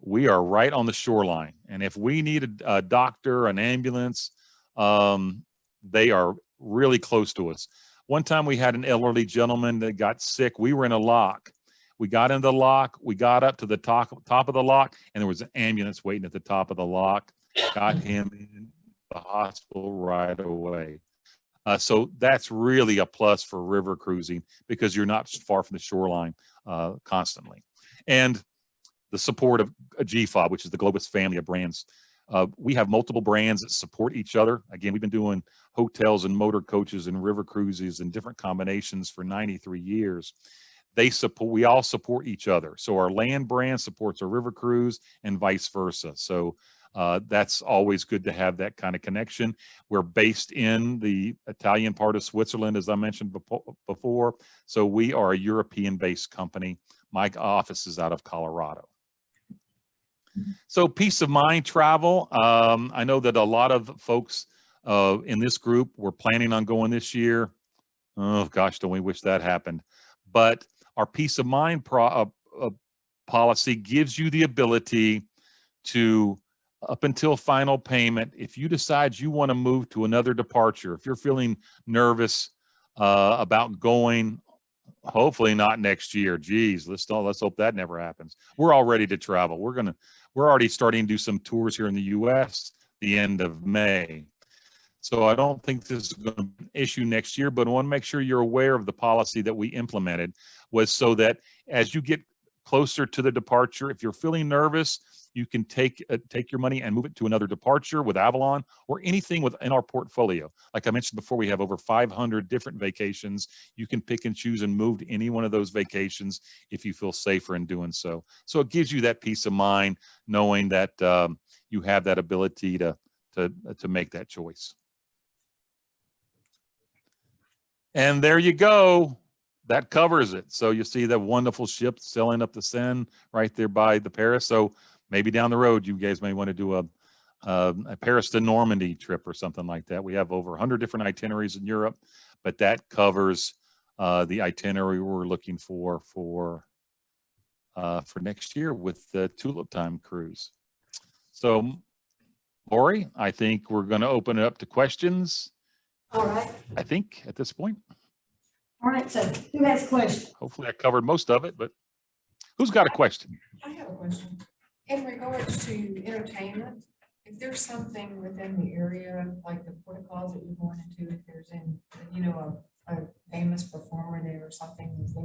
S3: We are right on the shoreline. And if we need a doctor, an ambulance, they are really close to us. One time we had an elderly gentleman that got sick. We were in a lock. We got into the lock. We got up to the top of the lock, and there was an ambulance waiting at the top of the lock. Got him in the hospital right away. So that's really a plus for river cruising because you're not far from the shoreline constantly. And the support of GFOB, which is the Globus family of brands. We have multiple brands that support each other. Again, we've been doing hotels and motor coaches and river cruises and different combinations for 93 years. We all support each other. So our land brand supports our river cruise and vice versa. So that's always good to have that kind of connection. We're based in the Italian part of Switzerland, as I mentioned before. So we are a European-based company. My office is out of Colorado. So peace of mind travel. I know that a lot of folks in this group were planning on going this year. Oh gosh, don't we wish that happened. But our peace of mind policy gives you the ability to, up until final payment, if you decide you want to move to another departure, if you're feeling nervous about going, hopefully not next year. Geez, let's hope that never happens. We're all ready to travel. We're already starting to do some tours here in the U.S. the end of May. So I don't think this is going to be an issue next year, but I want to make sure you're aware of the policy that we implemented was so that as you get closer to the departure, if you're feeling nervous, you can take your money and move it to another departure with Avalon or anything within our portfolio. Like I mentioned before, we have over 500 different vacations. You can pick and choose and move to any one of those vacations if you feel safer in doing so. So it gives you that peace of mind knowing that you have that ability to make that choice. And there you go. That covers it. So you see that wonderful ship sailing up the Seine right there by the Paris. So maybe down the road, you guys may want to do a Paris to Normandy trip or something like that. We have over 100 different itineraries in Europe, but that covers the itinerary we're looking for next year with the Tulip Time cruise. So, Lorie, I think we're going to open it up to questions.
S2: All right.
S3: I think at this point.
S2: All right. So who has questions?
S3: Hopefully I covered most of it, but Who's got a question?
S4: I have a question. In regards to entertainment, if there's something within the area, like the porta closet you're going into, if there's a famous performer there or something, is there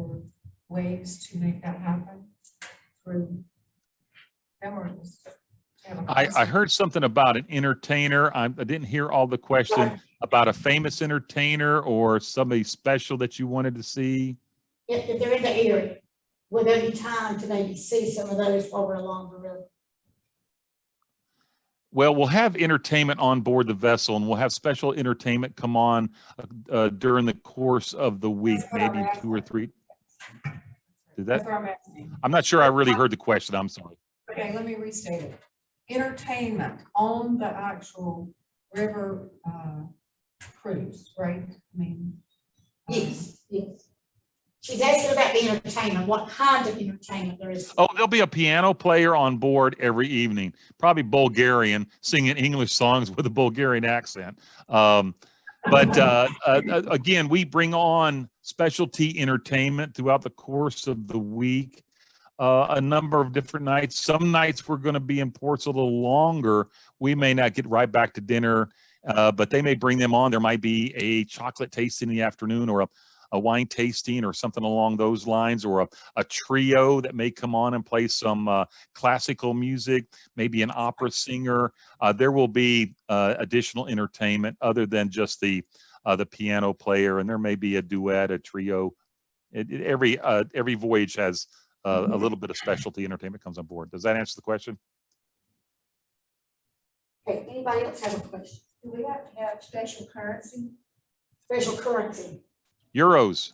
S4: ways to make that happen through them or just have a
S3: I
S4: concert?
S3: heard something about an entertainer. I didn't hear all the question about a famous entertainer or somebody special that you wanted to see.
S2: If they're in the area, will there be time to maybe see some of those while we're along the river?
S3: Well, we'll have entertainment on board the vessel, and we'll have special entertainment come on during the course of the week,
S4: That's what I'm
S3: maybe 2 or
S4: asking.
S3: 3. Did
S4: That's
S3: that?
S4: what I'm asking.
S3: I'm not sure I really heard the question. I'm sorry.
S4: Okay, let me restate it. Entertainment on the actual river cruise, right? I mean.
S2: Yes, yes. She's asking about the entertainment, what kind of entertainment there is.
S3: Oh, there'll be a piano player on board every evening, probably Bulgarian, singing English songs with a Bulgarian accent. Again, we bring on specialty entertainment throughout the course of the week. A number of different nights. Some nights we're going to be in ports a little longer. We may not get right back to dinner, but they may bring them on. There might be a chocolate tasting in the afternoon, or a wine tasting, or something along those lines, or a trio that may come on and play some classical music, maybe an opera singer. There will be additional entertainment other than just the piano player, and there may be a duet, a trio. Every voyage has a little bit of specialty entertainment comes on board. Does that answer the question?
S2: Okay, anybody else have a question?
S5: Do we have to have special currency?
S2: Special currency.
S3: Euros.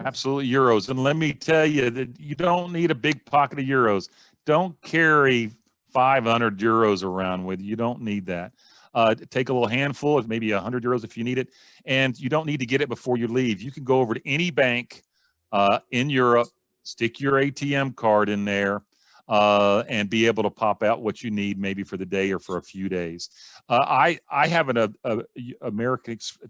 S3: Absolutely euros. And let me tell you that you don't need a big pocket of euros. Don't carry 500 euros around with you. You don't need that. Take a little handful of maybe 100 euros if you need it. And you don't need to get it before you leave. You can go over to any bank in Europe, stick your ATM card in there, and be able to pop out what you need maybe for the day or for a few days. I have an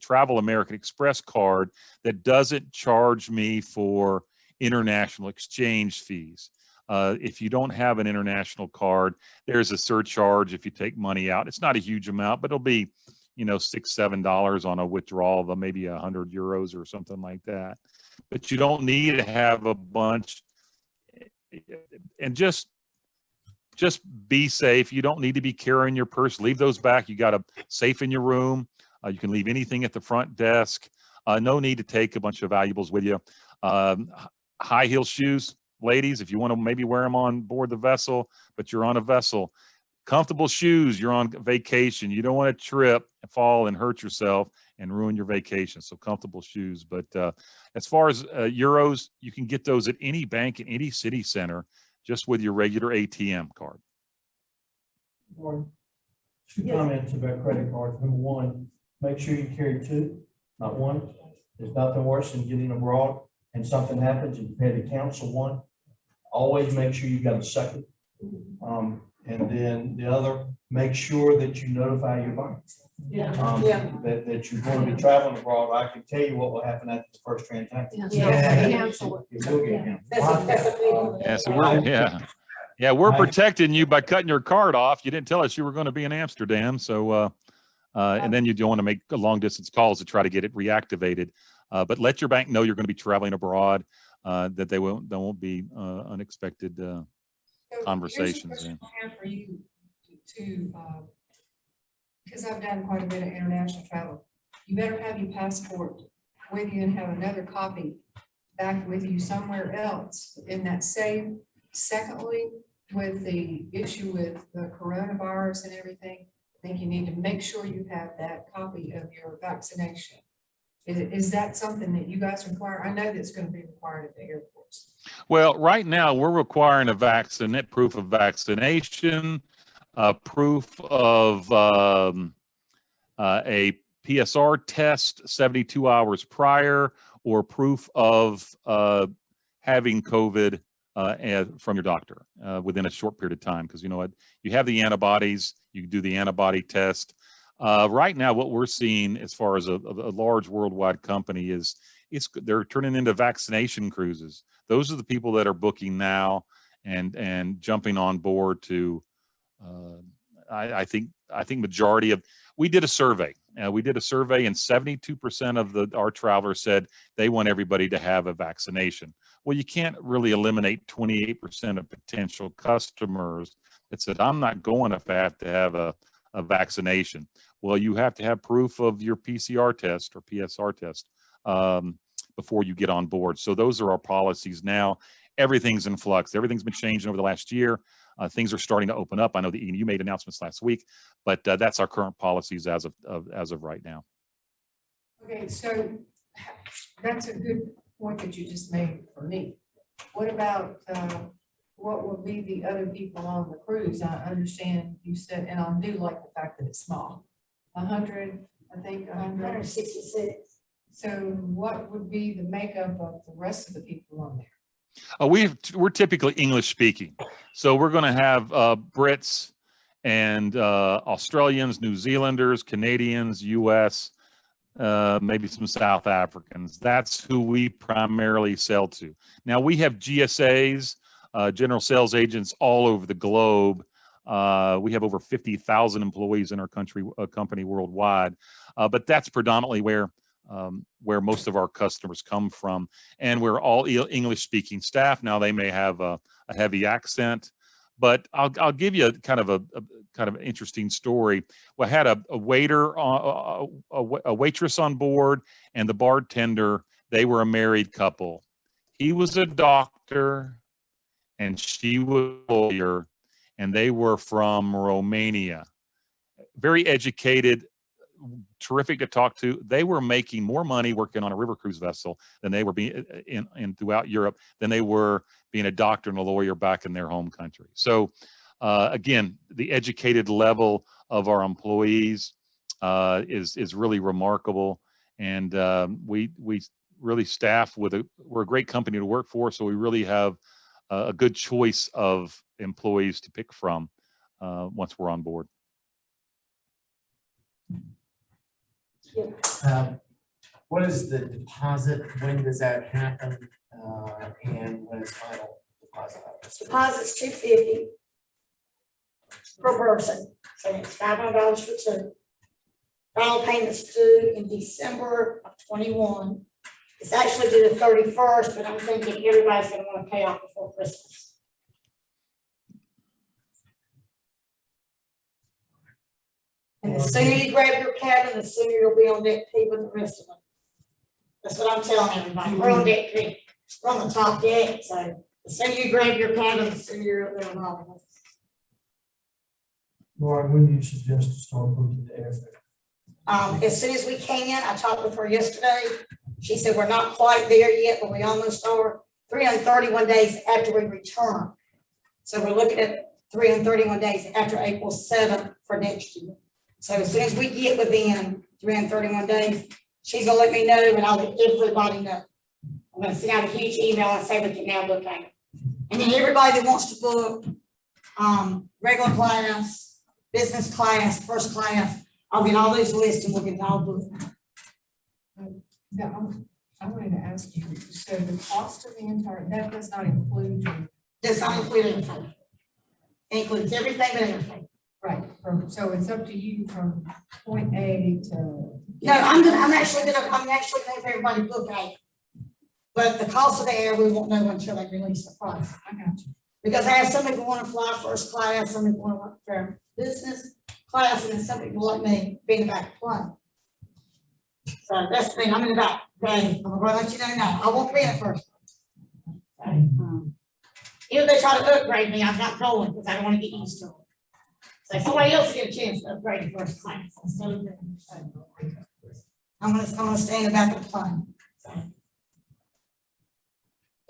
S3: Travel American Express card that doesn't charge me for international exchange fees. If you don't have an international card, there's a surcharge if you take money out. It's not a huge amount, but it'll be, $6, $7 on a withdrawal of maybe 100 euros or something like that. But you don't need to have a bunch. And just be safe. You don't need to be carrying your purse. Leave those back. You got a safe in your room. You can leave anything at the front desk. No need to take a bunch of valuables with you. High heel shoes, ladies, if you want to maybe wear them on board the vessel, but you're on a vessel. Comfortable shoes, you're on vacation. You don't want to trip and fall and hurt yourself and ruin your vacation. So comfortable shoes. But as far as euros, you can get those at any bank in any city center just with your regular ATM card.
S6: Two comments about credit cards. Number one, make sure you carry 2, not 1. There's nothing worse than getting abroad and something happens and you pay to cancel one. Always make sure you got a second. And then the other, make sure that you notify your bank. That you're going to be traveling abroad. I can tell you what will happen after the first transaction.
S4: Cancel it.
S6: It will get canceled.
S2: That's a big one.
S3: Yeah, so we're protecting you by cutting your card off. You didn't tell us you were going to be in Amsterdam, so and then you don't want to make long distance calls to try to get it reactivated. But let your bank know you're going to be traveling abroad, that there won't be unexpected conversations.
S4: Here's a question I have for you because I've done quite a bit of international travel. You better have your passport with you and have another copy back with you somewhere else in that same. Secondly, with the issue with the coronavirus and everything, I think you need to make sure you have that copy of your vaccination. Is that something that you guys require? I know that's going to be required at the airports.
S3: Well, right now we're requiring a proof of vaccination, proof of a PSR test 72 hours prior, or proof of having COVID from your doctor within a short period of time. Because you have the antibodies, you do the antibody test. Right now, what we're seeing as far as a large worldwide company is they're turning into vaccination cruises. Those are the people that are booking now and jumping on board to, I think majority of, we did a survey. And 72% of our travelers said they want everybody to have a vaccination. Well, you can't really eliminate 28% of potential customers that said, I'm not going if I have to have a vaccination. Well, you have to have proof of your PCR test or PSR test before you get on board. So those are our policies now. Everything's in flux. Everything's been changing over the last year. Things are starting to open up. I know that you made announcements last week, but that's our current policies as of right now.
S4: Okay, so that's a good point that you just made for me. What about what will be the other people on the cruise? I understand you said, and I do like the fact that it's small. 100, I think
S2: 166.
S4: So what would be the makeup of the rest of the people on there?
S3: We're typically English speaking. So we're going to have Brits and Australians, New Zealanders, Canadians, US, maybe some South Africans. That's who we primarily sell to. Now we have GSAs, general sales agents all over the globe. We have over 50,000 employees in our company worldwide, but that's predominantly where most of our customers come from, and we're all English-speaking staff. Now they may have a heavy accent, but I'll give you kind of an interesting story. We had a waiter, a waitress on board, and the bartender. They were a married couple. He was a doctor, and she was a lawyer, and they were from Romania. Very educated. Terrific to talk to. They were making more money working on a river cruise vessel than they were being in throughout Europe than they were being a doctor and a lawyer back in their home country. So again, the educated level of our employees is really remarkable, and we really staff we're a great company to work for, so we really have a good choice of employees to pick from once we're on board.
S7: What is the deposit? When does that happen? And when is final deposit?
S2: Deposit's $250 per person, so it's $500 for two. Final payment's due in December of 21. It's actually due the 31st, but I'm thinking everybody's gonna wanna pay off before Christmas. And the sooner you grab your cabin, the sooner you'll be on deck P with the rest of them. That's what I'm telling everybody. We're on deck P. We're on the top deck, so the sooner you grab your cabin, the sooner you're up there on all of us.
S6: Laura, when do you suggest to start booking the airfare?
S2: As soon as we can. I talked with her yesterday. She said, we're not quite there yet, but we almost are. 331 days after we return. So we're looking at 331 days after April 7th for next year. So as soon as we get within 331 days, she's gonna let me know, and I'll let everybody know. I'm gonna send out a huge email and say we can now book out. And then everybody that wants to book, regular class, business class, first class, I'll get all those lists and we'll get it all booked.
S4: No, I wanted to ask you, so the cost of the entire, that does not include your.
S2: Does not include anything. It includes everything but everything.
S4: Right, so it's up to you from point A to.
S2: No, I'm actually gonna have everybody book out. But the cost of the air, we won't know until they release the price.
S4: I got you.
S2: Because I have some people want to fly first class, some people want to work for business class, and then some people like me be in the back plane. So that's the thing, I'm in the back, okay, I'm gonna let you know now, I won't be in first. Even if they try to upgrade me, I'm not going, because I don't want to get used to it. So somebody else will get a chance to upgrade to first class. Instead of me. I'm gonna stay in the back of the plane. So.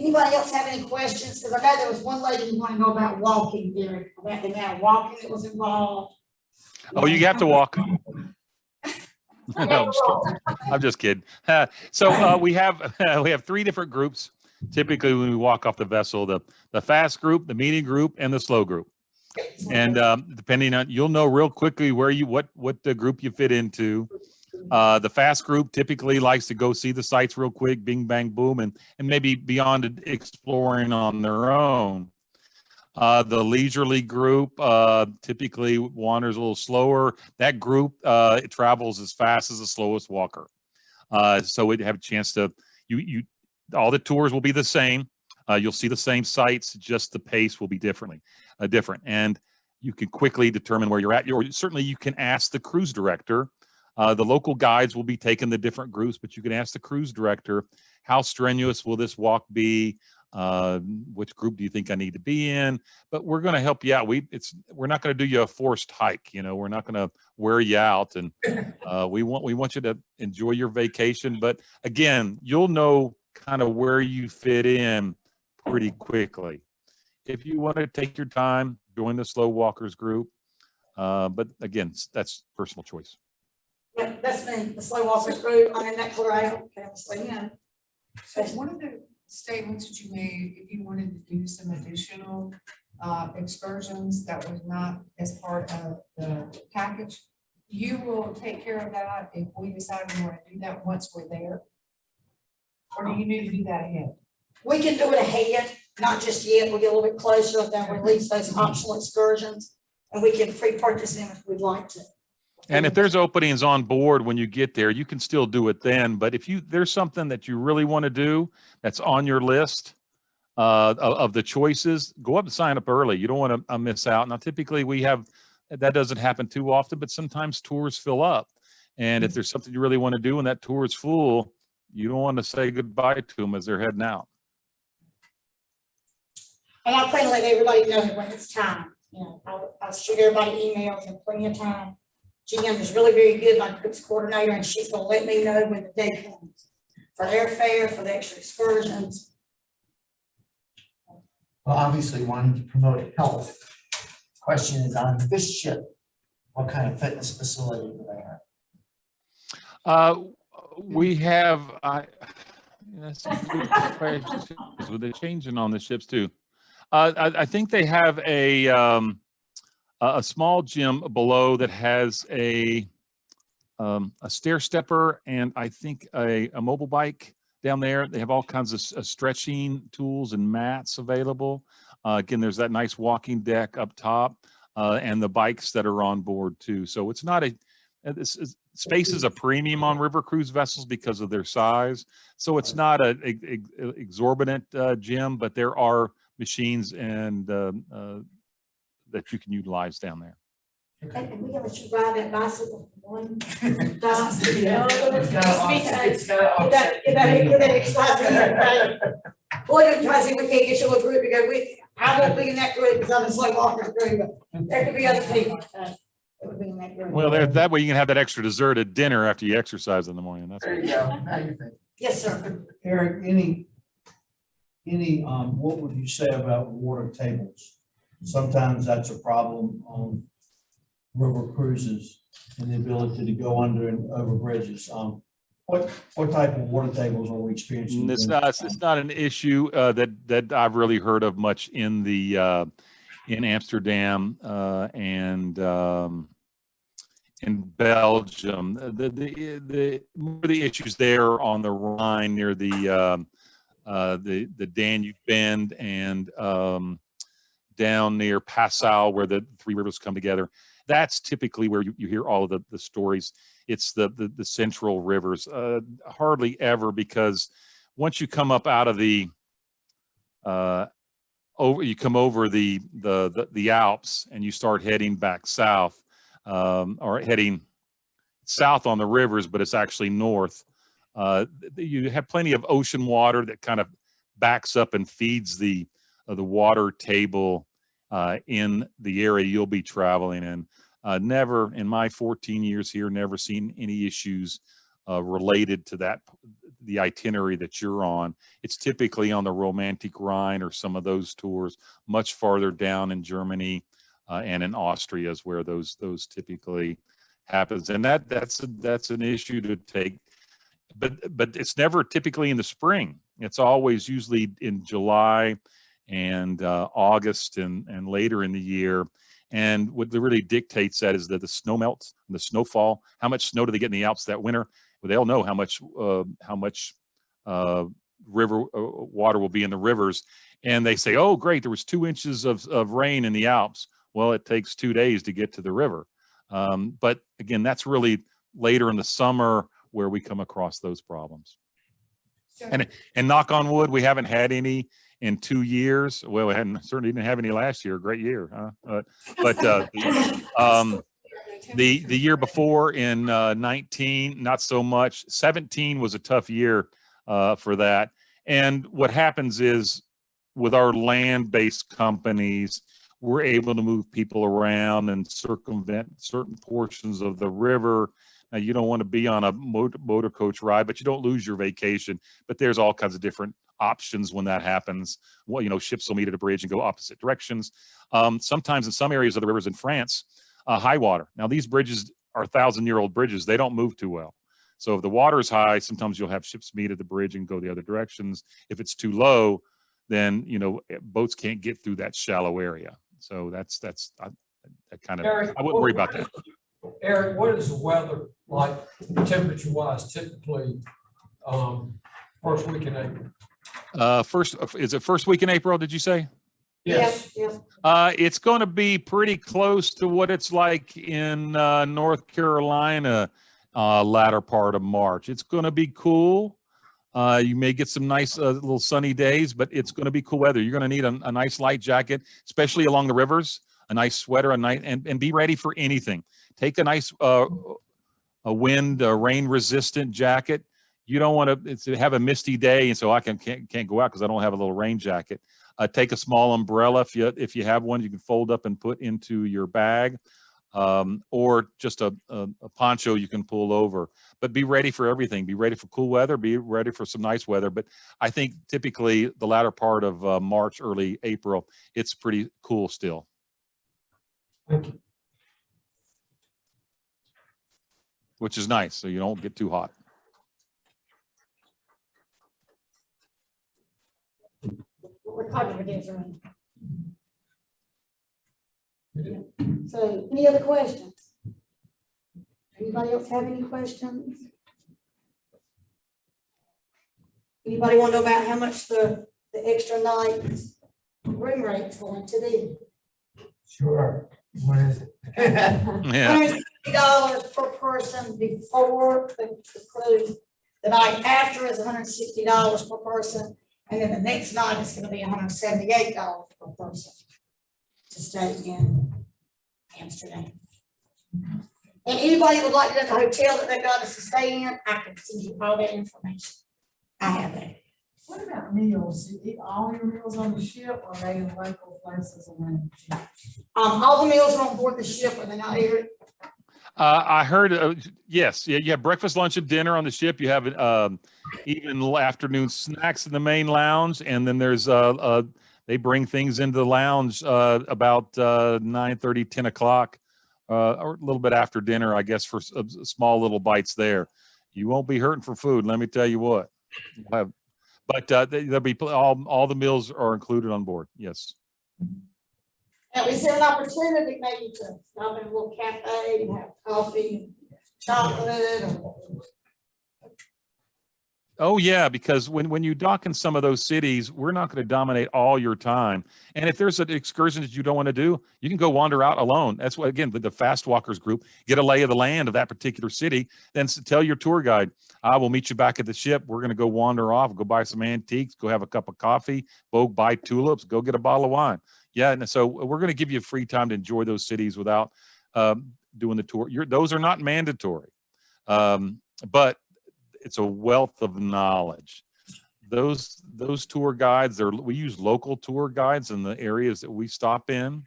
S2: Anybody else have any questions? Because I know there was one lady who wanted to know about walking, Derek, about the amount of walking that was involved.
S3: Oh, you have to walk. No, I'm just kidding. So we have three different groups. Typically, when we walk off the vessel, the fast group, the medium group, and the slow group. And depending on, you'll know real quickly where what the group you fit into. The fast group typically likes to go see the sights real quick, bing, bang, boom, and maybe beyond exploring on their own. The leisurely group typically wanders a little slower. That group it travels as fast as the slowest walker. So we'd have a chance to, all the tours will be the same. You'll see the same sights, just the pace will be different. And you can quickly determine where you're at. Certainly you can ask the cruise director. The local guides will be taking the different groups, but you can ask the cruise director, how strenuous will this walk be? Which group do you think I need to be in? But we're going to help you out. We're not going to do you a forced hike. We're not going to wear you out, and we want you to enjoy your vacation. But again, you'll know kind of where you fit in pretty quickly. If you want to take your time, join the slow walkers group. But again, that's personal choice.
S2: Yeah, that's me, the slow walkers group. I'm in that corral. Okay, I'm staying in.
S4: So one of the statements that you made, if you wanted to do some additional excursions that was not as part of the package, you will take care of that if we decide we want to do that once we're there? Or do you need to do that ahead?
S2: We can do it ahead, not just yet. We'll get a little bit closer, then release those optional excursions, and we can pre-purchase them if we'd like to.
S3: And if there's openings on board when you get there, you can still do it then. But if there's something that you really want to do that's on your list of the choices, go up and sign up early. You don't want to miss out. Now, typically that doesn't happen too often, but sometimes tours fill up. And if there's something you really want to do and that tour is full, you don't want to say goodbye to them as they're heading out.
S2: And I'll plan to let everybody know when it's time. I'll shoot everybody emails and plenty of time. GM is really very good, my group's coordinator, and she's gonna let me know when the day comes for airfare, for the extra excursions.
S7: Well, obviously wanting to promote health. Question is on this ship, what kind of fitness facility do they have?
S3: We have, that's a good question. With the changing on the ships too. I think they have a small gym below that has a stair stepper and I think a mobile bike down there. They have all kinds of stretching tools and mats available. Again, there's that nice walking deck up top and the bikes that are on board too. So it's not space is a premium on river cruise vessels because of their size. So it's not an exorbitant gym, but there are machines and that you can utilize down there.
S2: And we gotta let you ride that bicycle for one.
S7: It's
S2: Boy, I'm trying to see if we can't get you a group to go with you. I won't be in that group because I'm a slow walker group, but there could be other people. That would be in that group.
S3: Well, that way you can have that extra dessert at dinner after you exercise in the morning. That's
S7: There you go, now you think.
S2: Yes, sir.
S6: Eric, any, what would you say about water tables? Sometimes that's a problem on river cruises and the ability to go under and over bridges. What type of water tables are we experiencing?
S3: It's not an issue that I've really heard of much in in Amsterdam and in Belgium. The issues there on the Rhine near the Danube Bend and down near Passau where the three rivers come together. That's typically where you hear all of the stories. It's the central rivers, hardly ever, because once you come up out of you come over the Alps and you start heading back south, or heading south on the rivers, but it's actually north. You have plenty of ocean water that kind of backs up and feeds the water table in the area you'll be traveling in. Never in my 14 years here, never seen any issues related to the itinerary that you're on. It's typically on the Romantic Rhine or some of those tours, much farther down in Germany and in Austria is where those typically happens. And that's an issue to take, but it's never typically in the spring. It's always usually in July and August and later in the year. And what really dictates that is that the snow melts and the snowfall. How much snow do they get in the Alps that winter? Well, they'll know how much river water will be in the rivers. And they say, oh, great, there was 2 inches of rain in the Alps. Well, it takes 2 days to get to the river. But again, that's really later in the summer where we come across those problems.
S4: So,
S3: And knock on wood, we haven't had any in 2 years. Well, we certainly didn't have any last year. Great year, huh? The year before in 19, not so much. 17 was a tough year for that. And what happens is with our land-based companies, we're able to move people around and circumvent certain portions of the river. Now, you don't want to be on a motor coach ride, but you don't lose your vacation. But there's all kinds of different options when that happens. Well, you know, ships will meet at a bridge and go opposite directions. Sometimes in some areas of the rivers in France, high water. Now, these bridges are 1,000-year-old bridges. They don't move too well. So if the water is high, sometimes you'll have ships meet at the bridge and go the other directions. If it's too low, then, you know, boats can't get through that shallow area. So that's that kind of,
S1: Eric,
S3: I wouldn't worry about that.
S1: Eric, what is the weather like temperature wise typically first week in April?
S3: Is it first week in April, did you say?
S1: Yes.
S2: Yes.
S3: It's going to be pretty close to what it's like in North Carolina latter part of March. It's going to be cool. You may get some nice little sunny days, but it's going to be cool weather. You're going to need a nice light jacket, especially along the rivers, a nice sweater, and be ready for anything. Take a nice rain resistant jacket. You don't want to have a misty day, and so I can't go out because I don't have a little rain jacket. Take a small umbrella if you have one. You can fold up and put into your bag, or just a poncho you can pull over. But be ready for everything. Be ready for cool weather. Be ready for some nice weather. But I think typically the latter part of March, early April, it's pretty cool still.
S1: Thank you.
S3: Which is nice, so you don't get too hot.
S2: We're talking about So, any other questions? Anybody else have any questions? Anybody want to know about how much the extra night room rate's going to be?
S8: Sure. What is it?
S3: Yeah.
S2: $160 per person before the cruise. The night after is $160 per person, and then the next night is going to be $178 per person to stay in Amsterdam. And anybody would like to know the hotel that they got us to stay in, I can send you all that information. I have that.
S5: What about meals? You eat all your meals on the ship, or are they in local places around the ship?
S2: All the meals are on board the ship, are they not here?
S3: I heard, yes, you have breakfast, lunch, and dinner on the ship. You have even afternoon snacks in the main lounge, and then there's they bring things into the lounge about 9:30, 10 o'clock, or a little bit after dinner, I guess, for small little bites there. You won't be hurting for food, let me tell you what. But there'll be all the meals are included on board. Yes.
S2: Now, is there an opportunity maybe to stop in a little cafe and have coffee, chocolate, or?
S3: Oh yeah, because when you dock in some of those cities, we're not going to dominate all your time. And if there's an excursion that you don't want to do, you can go wander out alone. That's what, again, the Fast Walkers group, get a lay of the land of that particular city, then tell your tour guide, I will meet you back at the ship. We're going to go wander off, go buy some antiques, go have a cup of coffee, go buy tulips, go get a bottle of wine. Yeah, and so we're going to give you free time to enjoy those cities without doing the tour. Those are not mandatory, but it's a wealth of knowledge. Those tour guides, we use local tour guides in the areas that we stop in.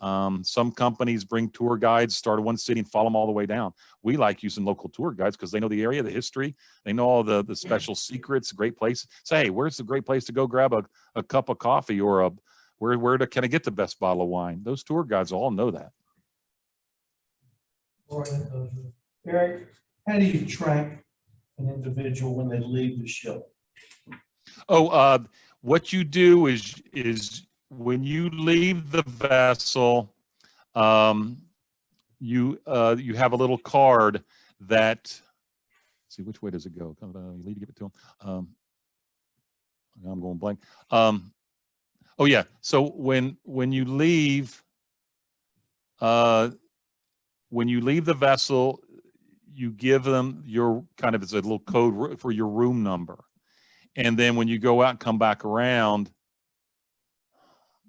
S3: Some companies bring tour guides, start at one city and follow them all the way down. We like using local tour guides because they know the area, the history, they know all the special secrets, great places. Say, hey, where's the great place to go grab a cup of coffee, or can I get the best bottle of wine? Those tour guides all know that.
S6: Eric, how do you track an individual when they leave the ship?
S3: Oh, what you do is when you leave the vessel, you have a little card that, let's see, which way does it go? You need to give it to them. I'm going blank. Oh yeah. So when you leave the vessel, you give them your kind of, it's a little code for your room number. And then when you go out and come back around,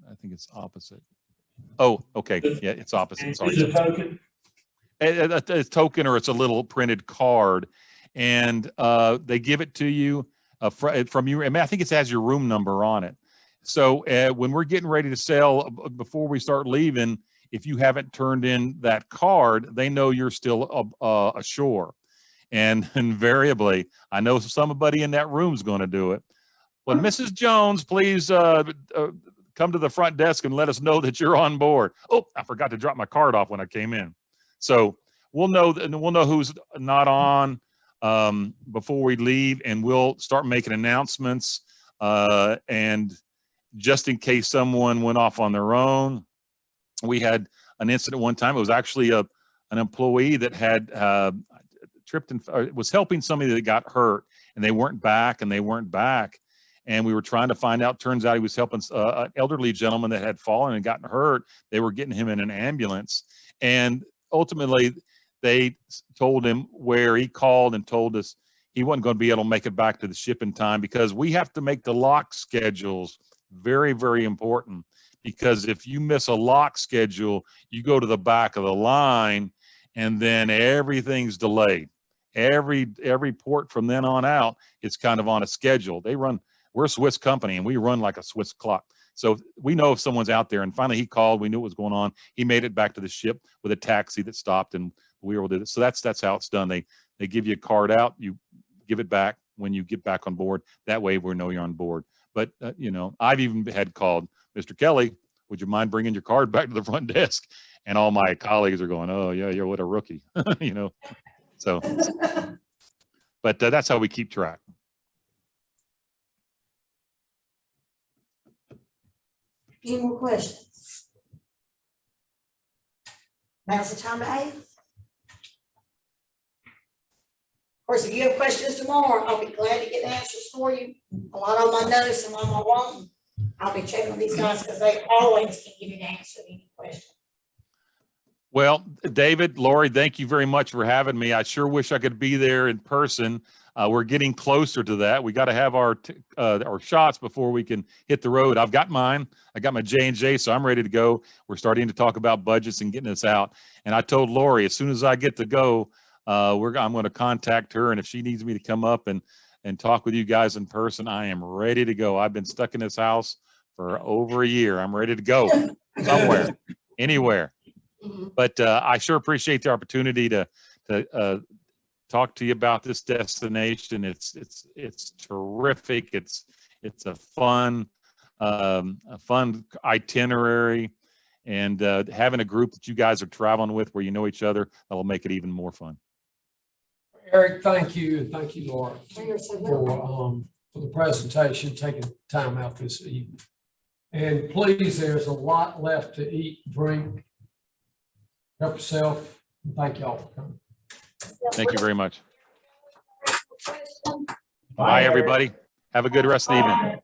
S3: I think it's opposite. Oh, okay. Yeah, it's opposite. Sorry.
S6: Is it a token?
S3: A token, or it's a little printed card, and they give it to you from you. I mean, I think it has your room number on it. So when we're getting ready to sail, before we start leaving, if you haven't turned in that card, they know you're still ashore. And invariably, I know somebody in that room is going to do it. Well, Mrs. Jones, please come to the front desk and let us know that you're on board. Oh, I forgot to drop my card off when I came in. So we'll know who's not on before we leave, and we'll start making announcements. And just in case someone went off on their own, we had an incident one time. It was actually an employee that had tripped and was helping somebody that got hurt, and they weren't back. And we were trying to find out. Turns out he was helping an elderly gentleman that had fallen and gotten hurt. They were getting him in an ambulance. And ultimately, they told him where he called and told us he wasn't going to be able to make it back to the ship in time, because we have to make the lock schedules very, very important. Because if you miss a lock schedule, you go to the back of the line, and then everything's delayed. Every port from then on out is kind of on a schedule. We're a Swiss company, and we run like a Swiss clock. So we know if someone's out there. And finally he called, we knew what was going on. He made it back to the ship with a taxi that stopped, and we were able to do it. So that's how it's done. They give you a card out, you give it back when you get back on board. That way we know you're on board. But I've even had called, Mr. Kelly, would you mind bringing your card back to the front desk? And all my colleagues are going, oh yeah, you're what a rookie, So, but that's how we keep track.
S2: Any more questions? Now's the time to ask. Of course, if you have questions tomorrow, I'll be glad to get answers for you. A lot on my notes and on my wrong. I'll be checking with these guys because they always can give you an answer to any question.
S3: Well, David, Lorie, thank you very much for having me. I sure wish I could be there in person. We're getting closer to that. We got to have our shots before we can hit the road. I've got mine. I got my J&J, so I'm ready to go. We're starting to talk about budgets and getting this out. And I told Lorie, as soon as I get to go, I'm going to contact her. And if she needs me to come up and talk with you guys in person, I am ready to go. I've been stuck in this house for over a year. I'm ready to go somewhere, anywhere. But I sure appreciate the opportunity to talk to you about this destination. It's terrific. It's a fun itinerary, and having a group that you guys are traveling with where you know each other, that'll make it even more fun.
S1: Eric, thank you, and thank you, Laura,
S2: You're so welcome.
S1: for the presentation, taking time out this evening. And please, there's a lot left to eat, drink. Help yourself. Thank y'all for coming.
S3: Thank you very much. Bye, everybody. Have a good rest of the evening.